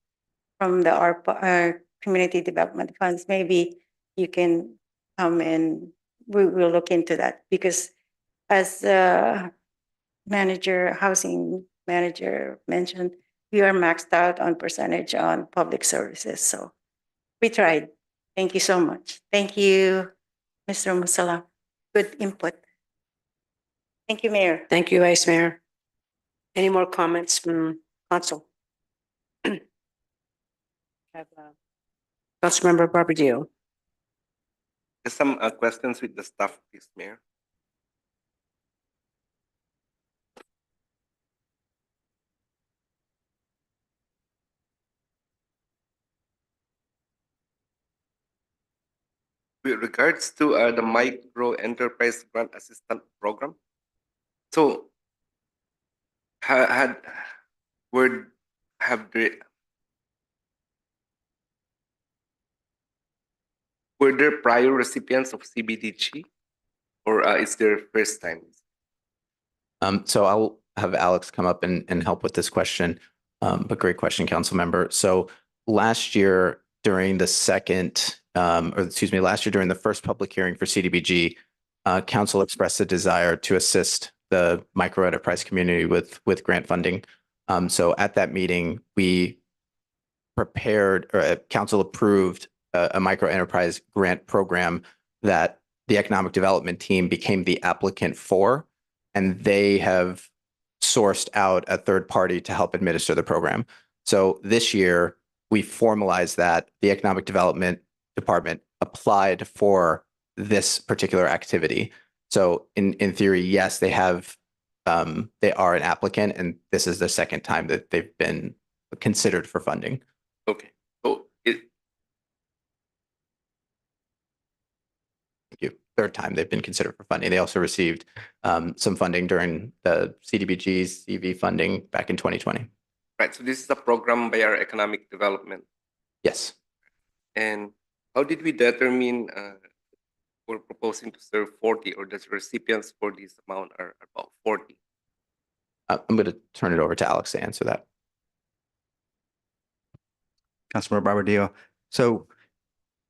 [SPEAKER 15] from the ARPA, community development funds. Maybe you can come and we'll look into that, because as the housing manager mentioned, we are maxed out on percentage on public services. So we tried. Thank you so much. Thank you, Mr. Musala. Good input. Thank you, Mayor.
[SPEAKER 1] Thank you, Vice Mayor. Any more comments from council? Councilmember Barbadillo.
[SPEAKER 16] There's some questions with the staff, please, Mayor. With regards to the micro enterprise grant assistant program, so were there prior recipients of CBDG, or is their first time?
[SPEAKER 22] So I'll have Alex come up and help with this question. But great question, council member. So last year during the during the first public hearing for CDBG, council expressed a desire to assist the micro enterprise community with grant funding. So at that meeting, we prepared, or council approved a micro enterprise grant program that the economic development team became the applicant for, and they have sourced out a third party to help administer the program. So this year, we formalized that the economic development department applied for this particular activity. So in theory, yes, they are an applicant, and this is the second time that they've been considered for funding.
[SPEAKER 16] Okay. So
[SPEAKER 22] Thank you. Third time they've been considered for funding. They also received some funding during the CDBG's CV funding back in 2020.
[SPEAKER 16] right. So this is a program by our economic development.
[SPEAKER 22] Yes.
[SPEAKER 16] And how did we determine we're proposing to serve 40, or the recipients for this amount are about 40?
[SPEAKER 22] I'm going to turn it over to Alex to answer that.
[SPEAKER 5] Councilmember Barbadillo. So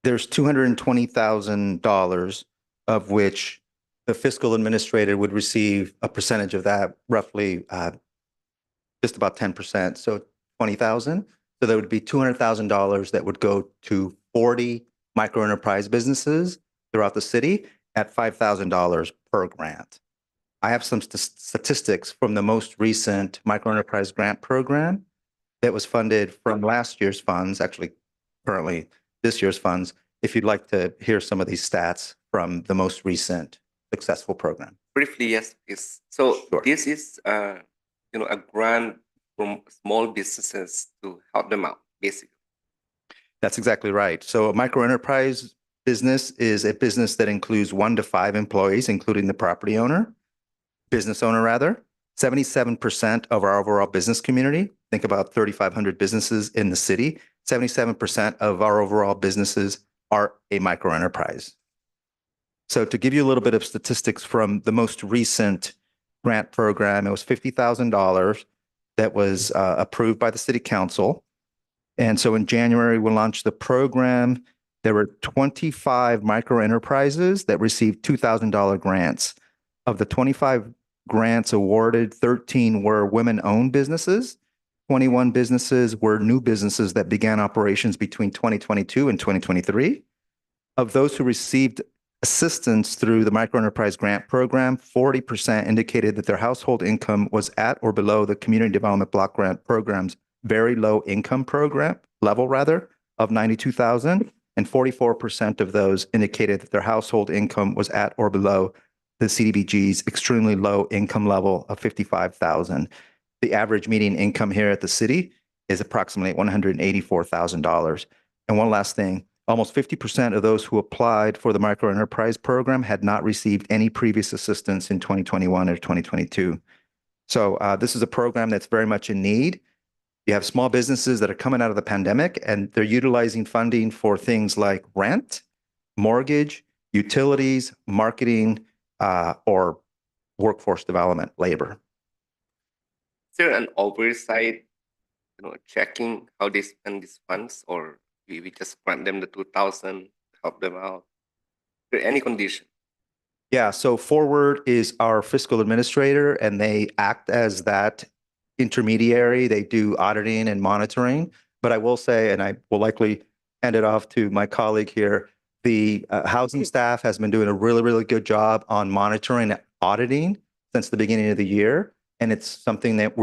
[SPEAKER 5] there's $220,000 of which the fiscal administrator would receive a percentage of that, roughly just about 10%. So 20,000. So there would be $200,000 that would go to 40 micro enterprise businesses throughout the city at $5,000 per grant. I have some statistics from the most recent micro enterprise grant program that was funded from last year's funds, actually currently this year's funds, if you'd like to hear some of these stats from the most recent successful program.
[SPEAKER 16] Briefly, yes, please. So
[SPEAKER 5] Sure.
[SPEAKER 16] this is, a grant from small businesses to help them out, basically.
[SPEAKER 5] That's exactly right. So a micro enterprise business is a business that includes 1 to 5 employees, including the property owner, business owner rather. 77% of our overall business community, think about 3,500 businesses in the city, 77% of our overall businesses are a micro enterprise. So to give you a little bit of statistics from the most recent grant program, it was $50,000 that was approved by the city council. And so in January, we launched the program. There were 25 micro enterprises that received $2,000 grants. Of the 25 grants awarded, 13 were women-owned businesses. 21 businesses were new businesses that began operations between 2022 and 2023. Of those who received assistance through the micro enterprise grant program, 40% indicated that their household income was at or below the community development block grant program's very low income program level rather of 92,000, and 44% of those indicated that their household income was at or below the CDBG's extremely low income level of 55,000. The average median income here at the city is approximately $184,000. And one last thing, almost 50% of those who applied for the micro enterprise program had not received any previous assistance in 2021 or 2022. So this is a program that's very much in need. You have small businesses that are coming out of the pandemic and they're utilizing funding for things like rent, mortgage, utilities, marketing, or workforce development, labor.
[SPEAKER 16] Is there an oversight, checking how they spend these funds, or we just grant them the 2,000, help them out? Is there any condition?
[SPEAKER 5] Yeah, so Forward is our fiscal administrator and they act as that intermediary. They do auditing and monitoring. But I will say, and I will likely hand it off to my colleague here, the housing staff has been doing a really, really good job on monitoring and auditing since the beginning of the year. And it's something that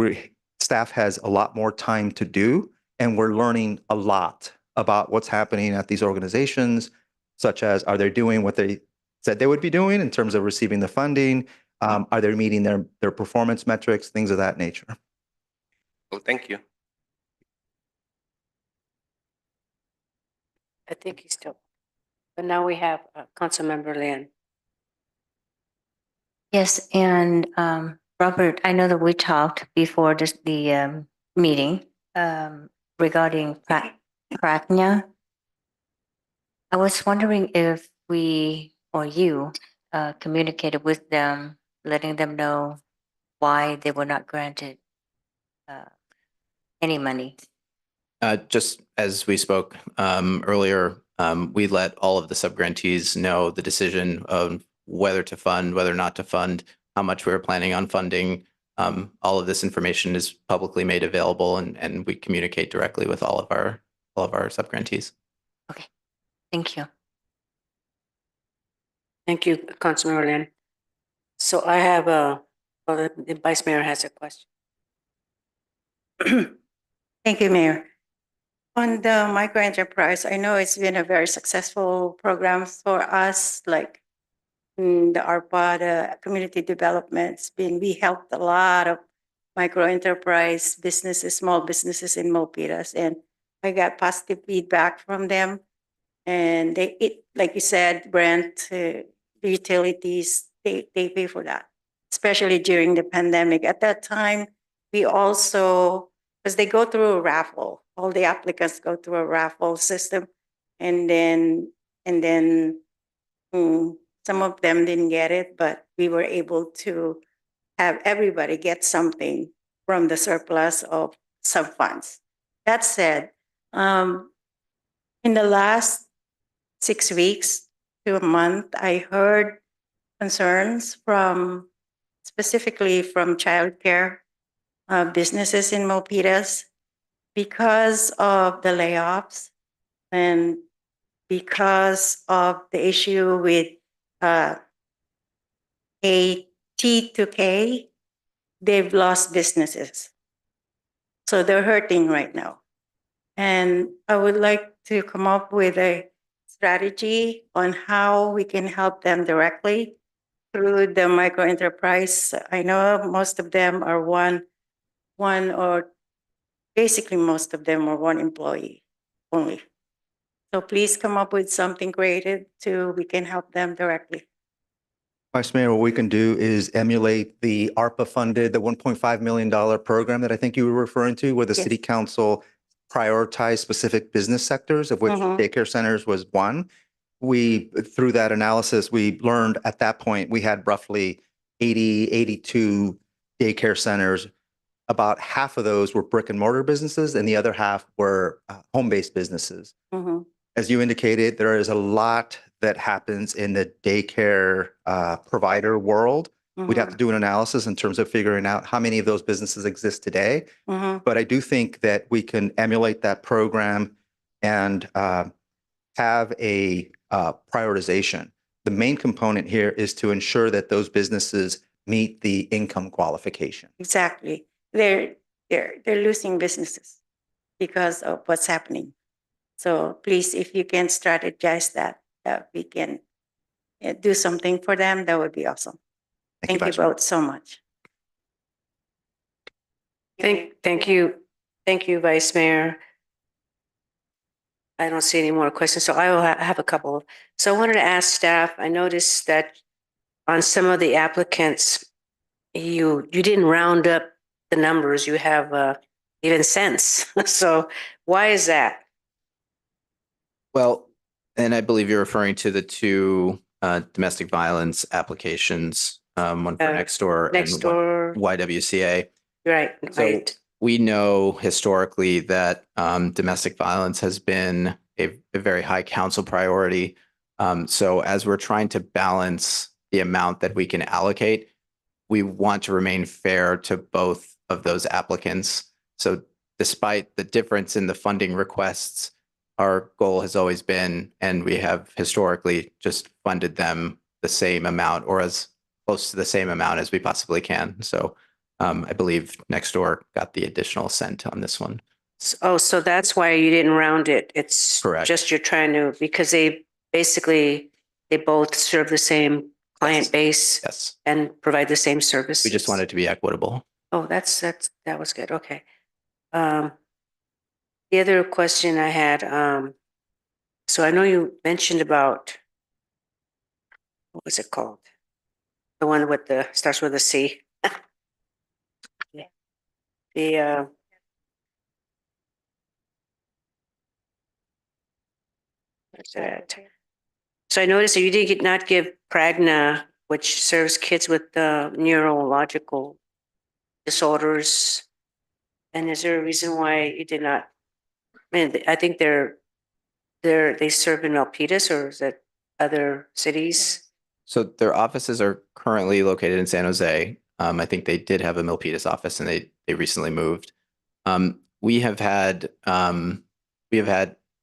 [SPEAKER 5] staff has a lot more time to do. And we're learning a lot about what's happening at these organizations, such as are they doing what they said they would be doing in terms of receiving the funding? Are they meeting their performance metrics, things of that nature?
[SPEAKER 16] Well, thank you.
[SPEAKER 1] I think he's still. But now we have Councilmember Lynn.
[SPEAKER 4] Yes, and Robert, I know that we talked before the meeting regarding Pragna. I was wondering if we or you communicated with them, letting them know why they were not granted any money.
[SPEAKER 22] Just as we spoke earlier, we let all of the subgrantees know the decision of whether to fund, whether not to fund, how much we were planning on funding. All of this information is publicly made available, and we communicate directly with all of our subgrantees.
[SPEAKER 4] Okay, thank you.
[SPEAKER 1] Thank you, Councilmember Lynn. So I have the Vice Mayor has a question.
[SPEAKER 15] Thank you, Mayor. On the micro enterprise, I know it's been a very successful program for us, like the ARPA, the community development's been, we helped a lot of micro enterprise businesses, small businesses in Milpitas, and I got positive feedback from them. And like you said, Brent, the utilities, they pay for that, especially during the pandemic. At that time, we also, because they go through a raffle, all the applicants go through a raffle system, and then some of them didn't get it, but we were able to have everybody get something from the surplus of some funds. That said, in the last 6 weeks to a month, I heard concerns specifically from childcare businesses in Milpitas because of the layoffs and because of the issue with a T2K, they've lost businesses. So they're hurting right now. And I would like to come up with a strategy on how we can help them directly through the micro enterprise. I know most of them are one or basically most of them are one employee only. So please come up with something creative to we can help them directly.
[SPEAKER 5] Vice Mayor, what we can do is emulate the ARPA funded, the $1.5 million program that I think you were referring to, where the
[SPEAKER 15] Yes.
[SPEAKER 5] city council prioritized specific business sectors, of which
[SPEAKER 15] Mhm.
[SPEAKER 5] daycare centers was one. Through that analysis, we learned at that point, we had roughly 82 daycare centers. About half of those were brick and mortar businesses and the other half were home-based businesses.
[SPEAKER 15] Mhm.
[SPEAKER 5] As you indicated, there is a lot that happens in the daycare provider world. We'd have to do an analysis in terms of figuring out how many of those businesses exist today.
[SPEAKER 15] Mhm.
[SPEAKER 5] But I do think that we can emulate that program and have a prioritization. The main component here is to ensure that those businesses meet the income qualification.
[SPEAKER 15] Exactly. They're losing businesses because of what's happening. So please, if you can strategize that we can do something for them, that would be awesome. Thank you
[SPEAKER 5] Vice Mayor.
[SPEAKER 15] both so much.
[SPEAKER 1] Thank you, Vice Mayor. I don't see any more questions, so I will have a couple. So I wanted to ask staff, I noticed that on some of the applicants, you didn't round up the numbers, you have even cents. So why is that?
[SPEAKER 22] Well, and I believe you're referring to the two domestic violence applications, one for Nextdoor
[SPEAKER 1] Nextdoor.
[SPEAKER 22] and YWCA.
[SPEAKER 1] Right,
[SPEAKER 22] So
[SPEAKER 1] right.
[SPEAKER 22] we know historically that domestic violence has been a very high council priority. So as we're trying to balance the amount that we can allocate, we want to remain fair to both of those applicants. So despite the difference in the funding requests, our goal has always been, and we have historically just funded them the same amount or as close to the same amount as we possibly can. So I believe Nextdoor got the additional cent on this one.
[SPEAKER 1] Oh, so that's why you didn't round it. It's
[SPEAKER 22] Correct.
[SPEAKER 1] just you're trying to, because they both serve the same client base.
[SPEAKER 22] Yes.
[SPEAKER 1] And provide the same service.
[SPEAKER 22] We just wanted to be equitable.
[SPEAKER 1] Oh, that was good. Okay. The other question I had, so I know you mentioned about, what was it called? The one with starts with a C. The, where's that? So I noticed that you did not give Pragna, which serves kids with neurological disorders. And is there a reason why you did not? I mean, I think they serve in Milpitas, or is it other cities?
[SPEAKER 22] So their offices are currently located in San Jose. I think they did have a Milpitas office and they recently moved. We have had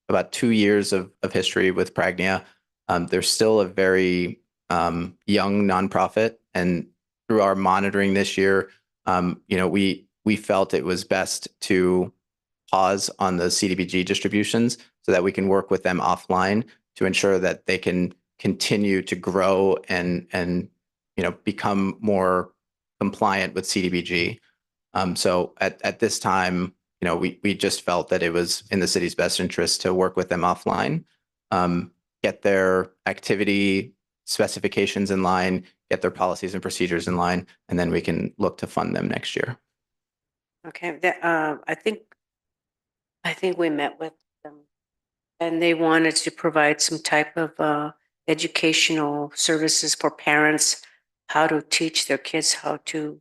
[SPEAKER 22] about 2 years of history with Pragnia. They're still a very young nonprofit, and through our monitoring this year, we felt it was best to pause on the CDBG distributions so that we can work with them offline to ensure that they can continue to grow and become more compliant with CDBG. So at this time, we just felt that it was in the city's best interest to work with them offline, get their activity specifications in line, get their policies and procedures in line, and then we can look to fund them next year.
[SPEAKER 1] Okay, I think we met with them and they wanted to provide some type of educational services for parents, how to teach their kids how to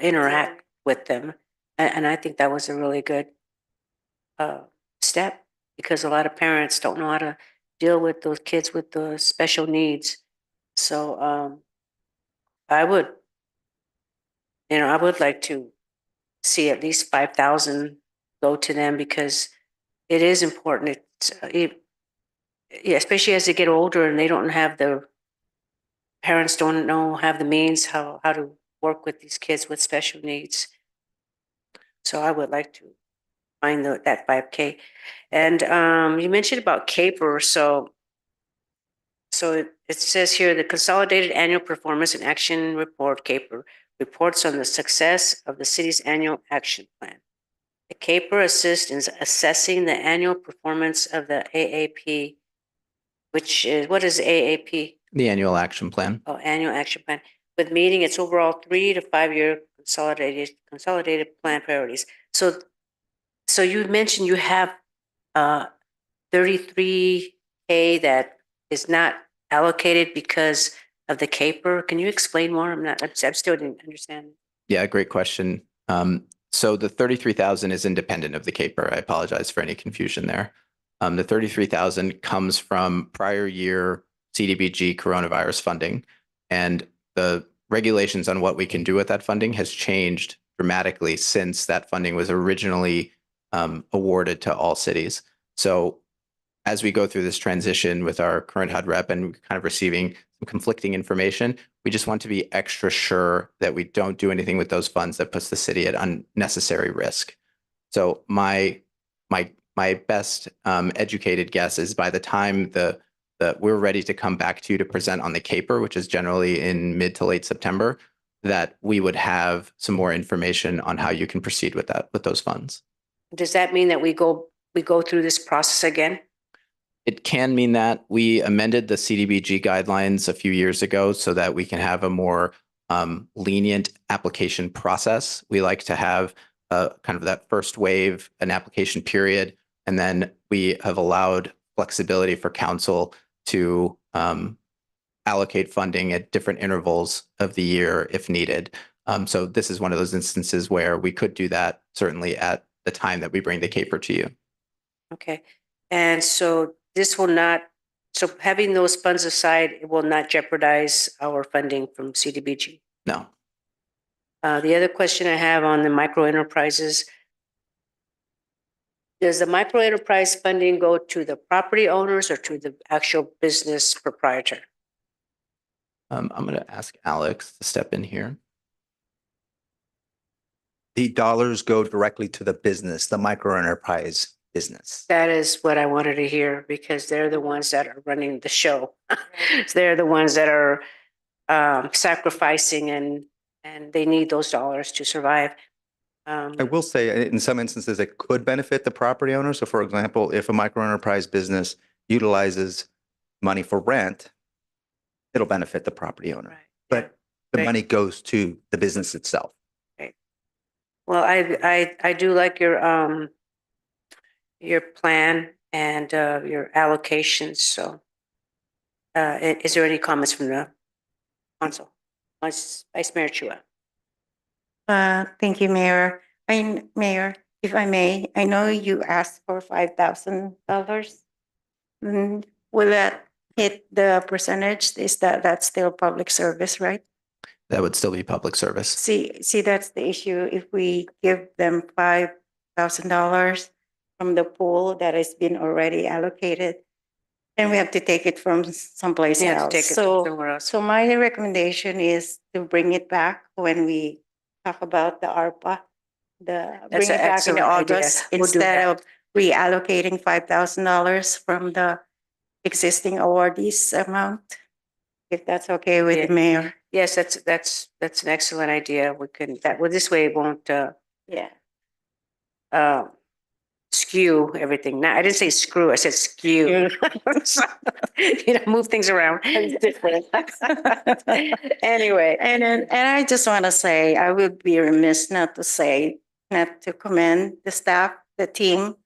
[SPEAKER 1] interact with them. And I think that was a really good step, because a lot of parents don't know how to deal with those kids with the special needs. So I would like to see at least 5,000 go to them, because it is important. Yeah, especially as they get older and they don't have parents don't have the means how to work with these kids with special needs. So I would like to find that 5K. And you mentioned about CAPER, so it says here, the Consolidated Annual Performance and Action Report, CAPER, reports on the success of the city's annual action plan. The CAPER assists in assessing the annual performance of the AAP, which is, what is AAP?
[SPEAKER 22] The annual action plan.
[SPEAKER 1] Oh, annual action plan, with meeting its overall 3 to 5 year consolidated plan priorities. So you mentioned you have 33K that is not allocated because of the CAPER. Can you explain more? I'm still didn't understand.
[SPEAKER 22] Yeah, great question. So the 33,000 is independent of the CAPER. I apologize for any confusion there. The 33,000 comes from prior year CDBG coronavirus funding, and the regulations on what we can do with that funding has changed dramatically since that funding was originally awarded to all cities. So as we go through this transition with our current HUD rep and kind of receiving some conflicting information, we just want to be extra sure that we don't do anything with those funds that puts the city at unnecessary risk. So my best educated guess is by the time we're ready to come back to you to present on the CAPER, which is generally in mid to late September, that we would have some more information on how you can proceed with those funds.
[SPEAKER 1] Does that mean that we go through this process again?
[SPEAKER 22] It can mean that we amended the CDBG guidelines a few years ago so that we can have a more lenient application process. We like to have kind of that first wave, an application period, and then we have allowed flexibility for council to allocate funding at different intervals of the year if needed. So this is one of those instances where we could do that certainly at the time that we bring the CAPER to you.
[SPEAKER 1] Okay. And so this will not, so having those funds aside, it will not jeopardize our funding from CDBG?
[SPEAKER 22] No.
[SPEAKER 1] The other question I have on the micro enterprises, does the micro enterprise funding go to the property owners or to the actual business proprietor?
[SPEAKER 22] I'm going to ask Alex to step in here.
[SPEAKER 5] The dollars go directly to the business, the micro enterprise business.
[SPEAKER 1] That is what I wanted to hear, because they're the ones that are running the show. They're the ones that are sacrificing, and they need those dollars to survive.
[SPEAKER 5] I will say in some instances, it could benefit the property owner. So for example, if a micro enterprise business utilizes money for rent, it'll benefit the property owner. But the money goes to the business itself.
[SPEAKER 1] Right. Well, I do like your plan and your allocations. So is there any comments from the council? Vice Mayor Chua.
[SPEAKER 15] Thank you, Mayor. Mayor, if I may, I know you asked for $5,000. Will that hit the percentage? Is that's still public service, right?
[SPEAKER 22] That would still be public service.
[SPEAKER 15] See, that's the issue. If we give them $5,000 from the pool that has been already allocated, then we have to take it from someplace
[SPEAKER 1] You have to
[SPEAKER 15] else.
[SPEAKER 1] take it somewhere else.
[SPEAKER 15] So my recommendation is to bring it back when we talk about the ARPA, bring it
[SPEAKER 1] an
[SPEAKER 15] back in
[SPEAKER 1] excellent idea.
[SPEAKER 15] August
[SPEAKER 1] We'll do
[SPEAKER 15] instead
[SPEAKER 1] that.
[SPEAKER 15] of reallocating $5,000 from the existing awardees amount. If that's okay with the mayor.
[SPEAKER 1] Yes, that's an excellent idea. We can this way it won't skew everything. Now, I didn't say screw, I said skew. Move things around. It's different. Anyway.
[SPEAKER 15] And I just want to say, I would be remiss not to commend the staff, the team.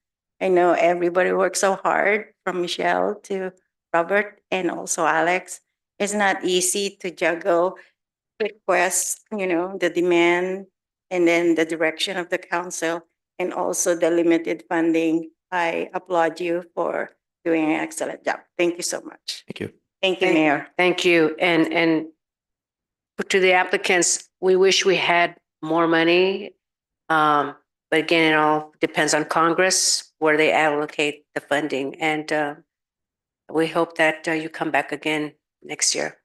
[SPEAKER 15] I know everybody works so hard, from Michelle to Robert and also Alex. It's not easy to juggle requests, the demand, and then the direction of the council, and also the limited funding. I applaud you for doing an excellent job. Thank you so much.
[SPEAKER 22] Thank you.
[SPEAKER 15] Thank you, Mayor.
[SPEAKER 1] Thank you. And to the applicants, we wish we had more money. But again, it all depends on Congress, where they allocate the funding. And we hope that you come back again next year.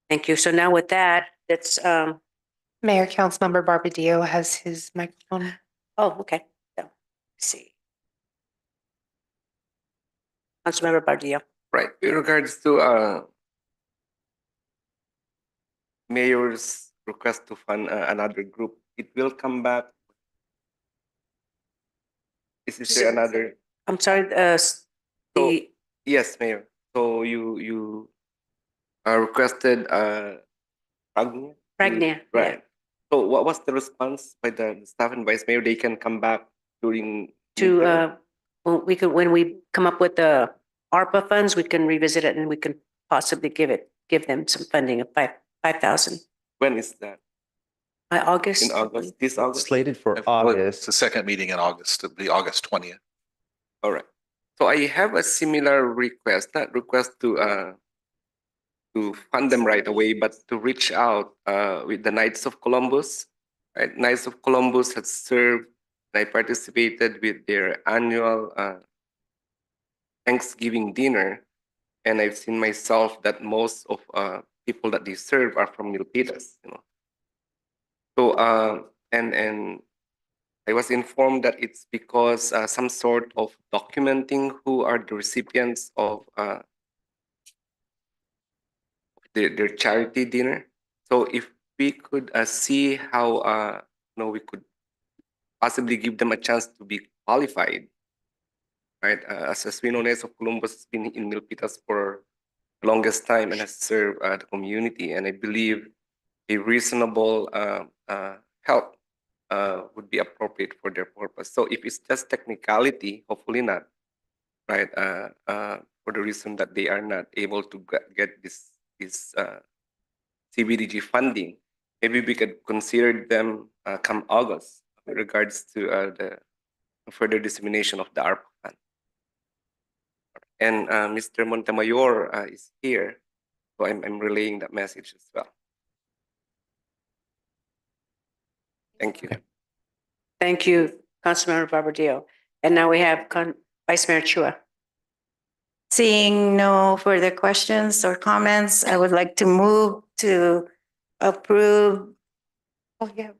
[SPEAKER 1] Thank you. So now with that, it's
[SPEAKER 2] Mayor, Councilmember Barbadillo has his microphone.
[SPEAKER 1] Oh, okay. So, see. Councilmember Bardillo.
[SPEAKER 16] Right. With regards to mayor's request to fund another group, it will come back. Is there another?
[SPEAKER 1] I'm sorry, the,
[SPEAKER 16] Yes, Mayor. So you requested Pragnia?
[SPEAKER 1] Pragnia,
[SPEAKER 16] Right. So what was the response by the staff and vice mayor? They can come back during
[SPEAKER 1] to, well, we could, when we come up with the ARPA funds, we can revisit it and we can possibly give them some funding of 5,000
[SPEAKER 16] when is that?
[SPEAKER 1] by August.
[SPEAKER 16] In August, this August?
[SPEAKER 5] Slated for
[SPEAKER 10] It's
[SPEAKER 5] August.
[SPEAKER 10] the second meeting in August, it'll be August 20th.
[SPEAKER 16] All right. So I have a similar request, not request to fund them right away, but to reach out with the Knights of Columbus. Right? Knights of Columbus has served, and I participated with their annual Thanksgiving dinner, and I've seen myself that most of people that they serve are from Milpitas, you know. So and I was informed that it's because some sort of documenting who are the recipients of their charity dinner. So if we could see how we could possibly give them a chance to be qualified, right? As we know, Knights of Columbus has been in Milpitas for the longest time and has served the community, and I believe a reasonable help would be appropriate for their purpose. So if it's just technicality, hopefully not, right? For the reason that they are not able to get this CBDG funding, maybe we could consider them come August with regards to the further dissemination of the ARPA fund. And Mr. Montemayor is here, so I'm relaying that message as well. Thank you.
[SPEAKER 1] Thank you, Councilmember Barbadillo. And now we have Vice Mayor Chua.
[SPEAKER 15] Seeing no further questions or comments, I would like to move to approve. Oh, yeah.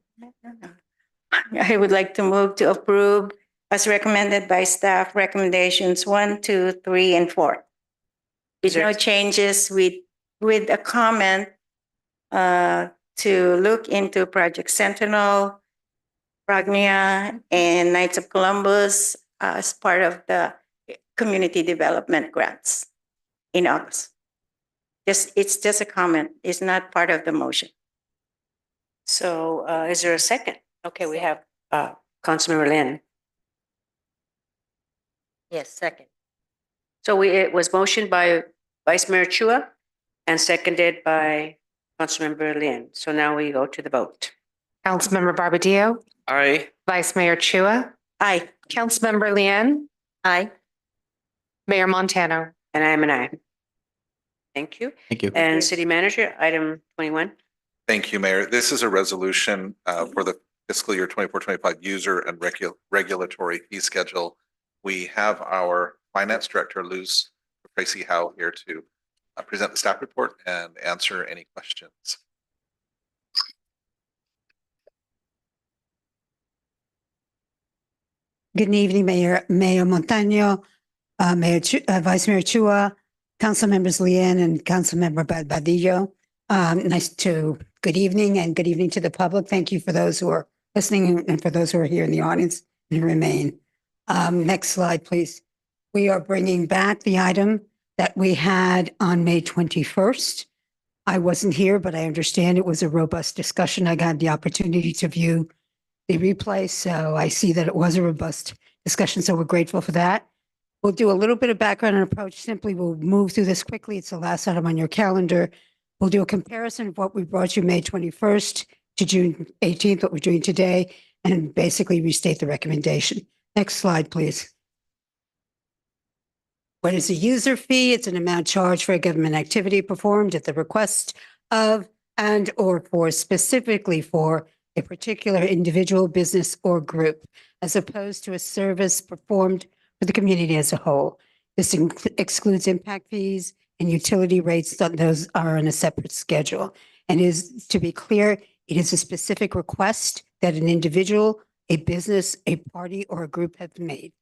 [SPEAKER 15] I would like to move to approve as recommended by staff recommendations 1, 2, 3, and 4. With no changes with a comment to look into Project Sentinel, Pragnia, and Knights of Columbus as part of the community development grants in August. It's just a comment. It's not part of the motion.
[SPEAKER 1] So is there a second? Okay, we have Councilmember Lin.
[SPEAKER 4] Yes, second.
[SPEAKER 1] So it was motioned by Vice Mayor Chua and seconded by Councilmember Lin. So now we go to the vote.
[SPEAKER 2] Councilmember Barbadillo,
[SPEAKER 16] Aye.
[SPEAKER 2] Vice Mayor Chua,
[SPEAKER 15] Aye.
[SPEAKER 2] Councilmember Lian,
[SPEAKER 4] Aye.
[SPEAKER 2] Mayor Montano.
[SPEAKER 1] And I am an aye. Thank you.
[SPEAKER 22] Thank you.
[SPEAKER 1] And City Manager, item 21.
[SPEAKER 10] Thank you, Mayor. This is a resolution for the fiscal year 24-25 user and regulatory fee schedule. We have our Finance Director, Luz Tracy Howe, here to present the staff report and answer any questions.
[SPEAKER 6] Good evening, Mayor Montano, Vice Mayor Chua, Council Members Lian and Councilmember Barbadillo. Good evening and good evening to the public. Thank you for those who are listening and for those who are here in the audience and remain. Next slide, please. We are bringing back the item that we had on May 21st. I wasn't here, but I understand it was a robust discussion. I got the opportunity to view the replay, so I see that it was a robust discussion, so we're grateful for that. We'll do a little bit of background and approach. Simply, we'll move through this quickly. It's the last item on your calendar. We'll do a comparison of what we brought you May 21st to June 18th, what we're doing today, and basically restate the recommendation. Next slide, please. What is a user fee? It's an amount charged for a government activity performed at the request of and or for specifically for a particular individual, business, or group, as opposed to a service performed for the community as a whole. This excludes impact fees and utility rates. Those are on a separate schedule. And is to be clear, it is a specific request that an individual a business, a party, or a group has made.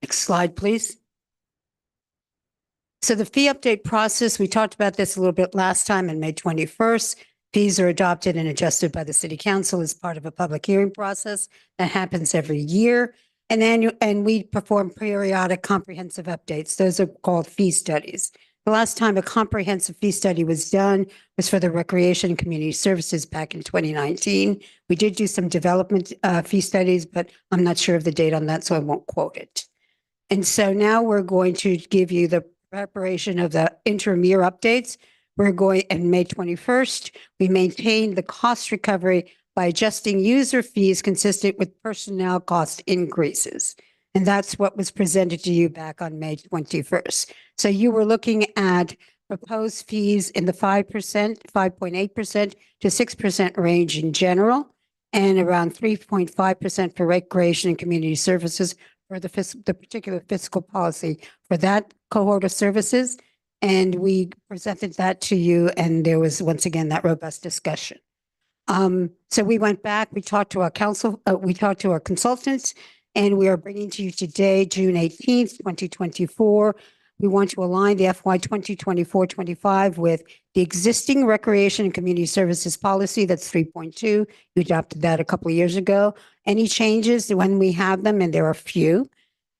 [SPEAKER 6] Next slide, please. So the fee update process, we talked about this a little bit last time on May 21st. Fees are adopted and adjusted by the city council as part of a public hearing process that happens every year. And we perform periodic comprehensive updates. Those are called fee studies. The last time a comprehensive fee study was done was for the Recreation and Community Services back in 2019. We did do some development fee studies, but I'm not sure of the date on that, so I won't quote it. And so now we're going to give you the preparation of the interim year updates. We're going, on May 21st, we maintain the cost recovery by adjusting user fees consistent with personnel cost increases. And that's what was presented to you back on May 21st. So you were looking at proposed fees in the 5%, 5.8% to 6% range in general, and around 3.5% for recreation and community services for the particular fiscal policy for that cohort of services. And we presented that to you, and there was, once again, that robust discussion. So we went back, we talked to our council, we talked to our consultants, and we are bringing to you today, June 18th, 2024. We want to align the FY 2024-25 with the existing recreation and community services policy. That's 3.2. You adopted that a couple of years ago. Any changes when we have them, and there are few,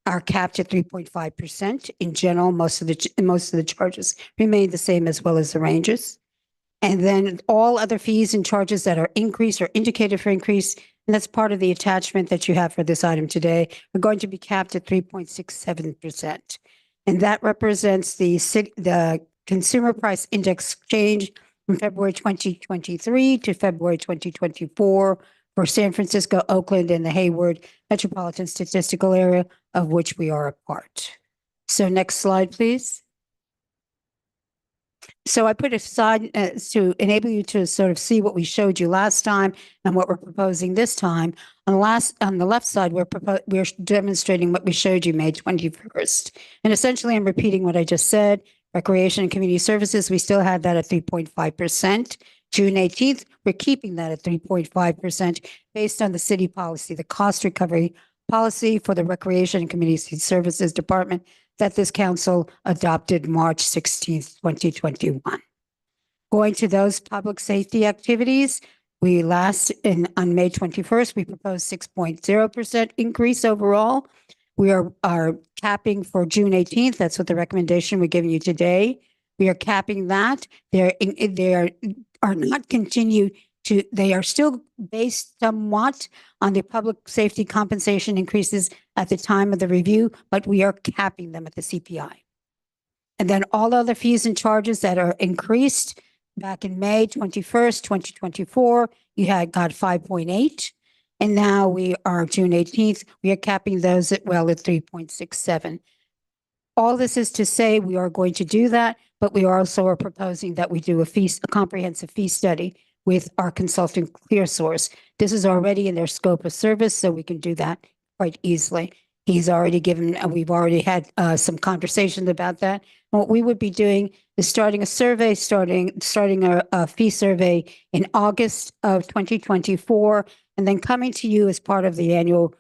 [SPEAKER 6] are capped at 3.5%. In general, most of the charges remain the same, as well as the ranges. And then all other fees and charges that are increased or indicated for increase, and that's part of the attachment that you have for this item today, are going to be capped at 3.67%. And that represents the consumer price index change from February 2023 to February 2024 for San Francisco, Oakland, and the Hayward Metropolitan Statistical Area, of which we are a part. So next slide, please. So I put aside to enable you to sort of see what we showed you last time and what we're proposing this time. On the left side, we're demonstrating what we showed you May 21st. And essentially, I'm repeating what I just said. Recreation and community services, we still had that at 3.5%. June 18th, we're keeping that at 3.5% based on the city policy, the cost recovery policy for the Recreation and Community Services Department that this council adopted March 16th, 2021. Going to those public safety activities, on May 21st, we proposed 6.0% increase overall. We are capping for June 18th. That's what the recommendation we're giving you today. We are capping that. They are not continued to, they are still based somewhat on the public safety compensation increases at the time of the review, but we are capping them at the CPI. And then all other fees and charges that are increased back in May 21st, 2024, you got 5.8. And now we are June 18th, we are capping those at 3.67. All this is to say we are going to do that, but we also are proposing that we do a comprehensive fee study with our consultant ClearSource. This is already in their scope of service, so we can do that quite easily. He's already given, we've already had some conversations about that. And what we would be doing is starting a survey, starting a fee survey in August of 2024, and then coming to you as part of the annual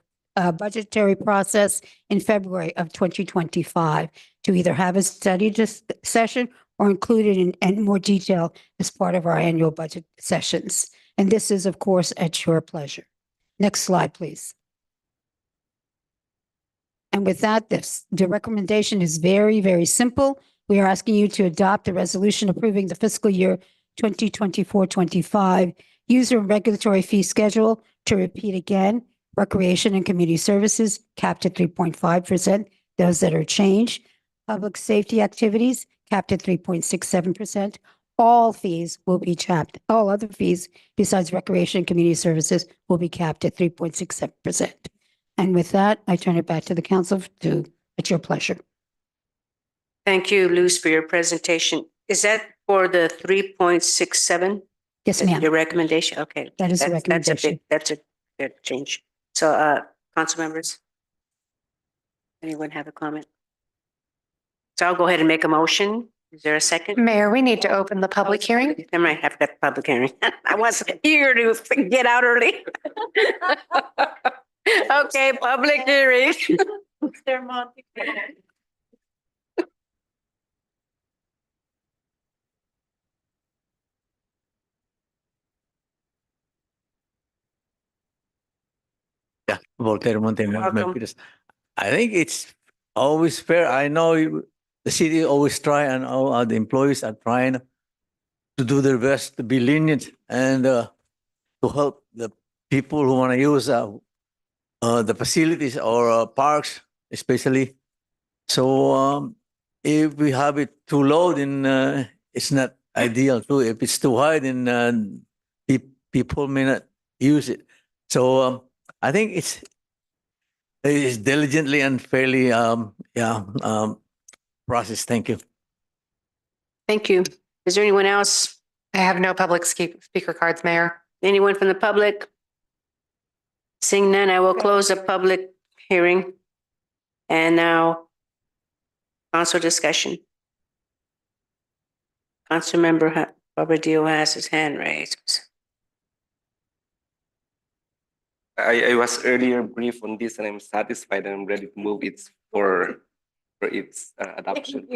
[SPEAKER 6] budgetary process in February of 2025 to either have a study session or include it in more detail as part of our annual budget sessions. And this is, of course, at your pleasure. Next slide, please. And with that, the recommendation is very, very simple. We are asking you to adopt a resolution approving the fiscal year 2024-25 user and regulatory fee schedule. To repeat again, recreation and community services capped at 3.5%, those that are changed. Public safety activities capped at 3.67%. All fees will be capped. All other fees besides recreation and community services will be capped at 3.67%. And with that, I turn it back to the council at your pleasure.
[SPEAKER 1] Thank you, Luz, for your presentation. Is that for the 3.67?
[SPEAKER 6] Yes, ma'am.
[SPEAKER 1] Your recommendation? Okay.
[SPEAKER 6] That is the recommendation.
[SPEAKER 1] That's a big change. So, council members, anyone have a comment? So I'll go ahead and make a motion Is there a second?
[SPEAKER 2] Mayor, we need to open the public hearing.
[SPEAKER 1] I might have that public hearing. I was eager to get out early. Okay, public hearing.
[SPEAKER 8] Yeah, Voltaire Montano.
[SPEAKER 1] Welcome.
[SPEAKER 8] Milpitas. I think it's always fair. I know the city always try and all the employees are trying to do their best to be lenient and to help the people who want to use the facilities or parks, especially. So if we have it too low, then it's not ideal too. If it's too high, then people may not use it. So I think it's diligently and fairly processed. Thank you.
[SPEAKER 1] Thank you. Is there anyone else?
[SPEAKER 2] I have no public speaker cards, Mayor.
[SPEAKER 1] Anyone from the public? Seeing none, I will close the public hearing. And now council discussion. Councilmember Barbadillo has his hand raised.
[SPEAKER 16] I was earlier briefed on this and I'm satisfied and I'm ready to move it for its adoption.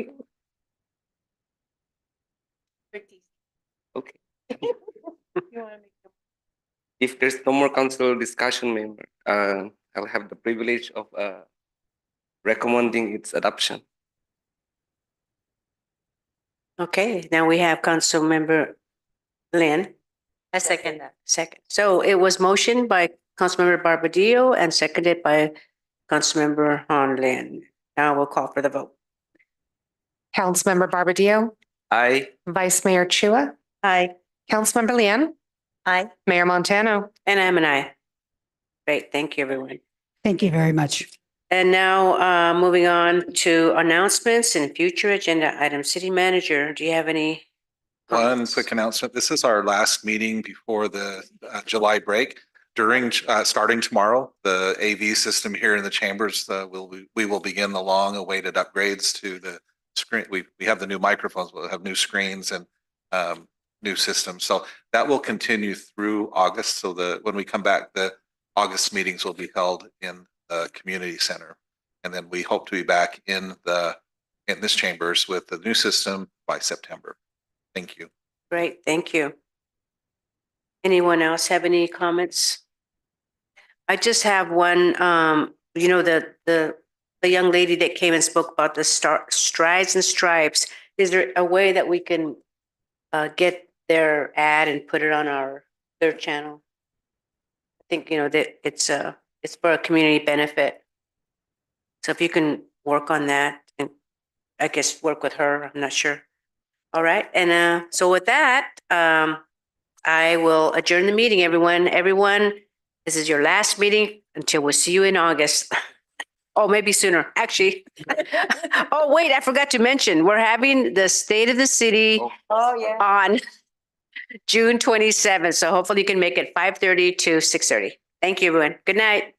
[SPEAKER 16] Okay. If there's no more council discussion, member, I'll have the privilege of recommending its adoption.
[SPEAKER 1] Okay, now we have Councilmember Lynn.
[SPEAKER 4] I second that.
[SPEAKER 1] Second. So it was motioned by Councilmember Barbadillo and seconded by Councilmember Han Lin. Now we'll call for the vote.
[SPEAKER 2] Councilmember Barbadillo,
[SPEAKER 16] Aye.
[SPEAKER 2] Vice Mayor Chua,
[SPEAKER 1] Aye.
[SPEAKER 2] Councilmember Lian,
[SPEAKER 4] Aye.
[SPEAKER 2] Mayor Montano.
[SPEAKER 1] And I'm an aye. Great, thank you, everyone.
[SPEAKER 6] Thank you very much.
[SPEAKER 1] And now moving on to announcements and future agenda items. City Manager, do you have any?
[SPEAKER 10] One quick announcement. This is our last meeting before the July break. During starting tomorrow, the AV system here in the chambers, we will begin the long awaited upgrades to the screen. We have the new microphones, we'll have new screens and new systems. So that will continue through August. So when we come back, the August meetings will be held in the community center. And then we hope to be back in this chambers with the new system by September. Thank you.
[SPEAKER 1] Great, thank you. Anyone else have any comments? I just have one, the young lady that came and spoke about the strides and stripes. Is there a way that we can get their ad and put it on their channel? I think, that it's for a community benefit. So if you can work on that and I guess work with her, I'm not sure. All right. And so with that, I will adjourn the meeting, everyone. Everyone, this is your last meeting until we'll see you in August. Oh, maybe sooner, actually. Oh, wait, I forgot to mention, we're having the State of the City on June 27th. So hopefully you can make it 5:30 to 6:30. Thank you, everyone. Good night.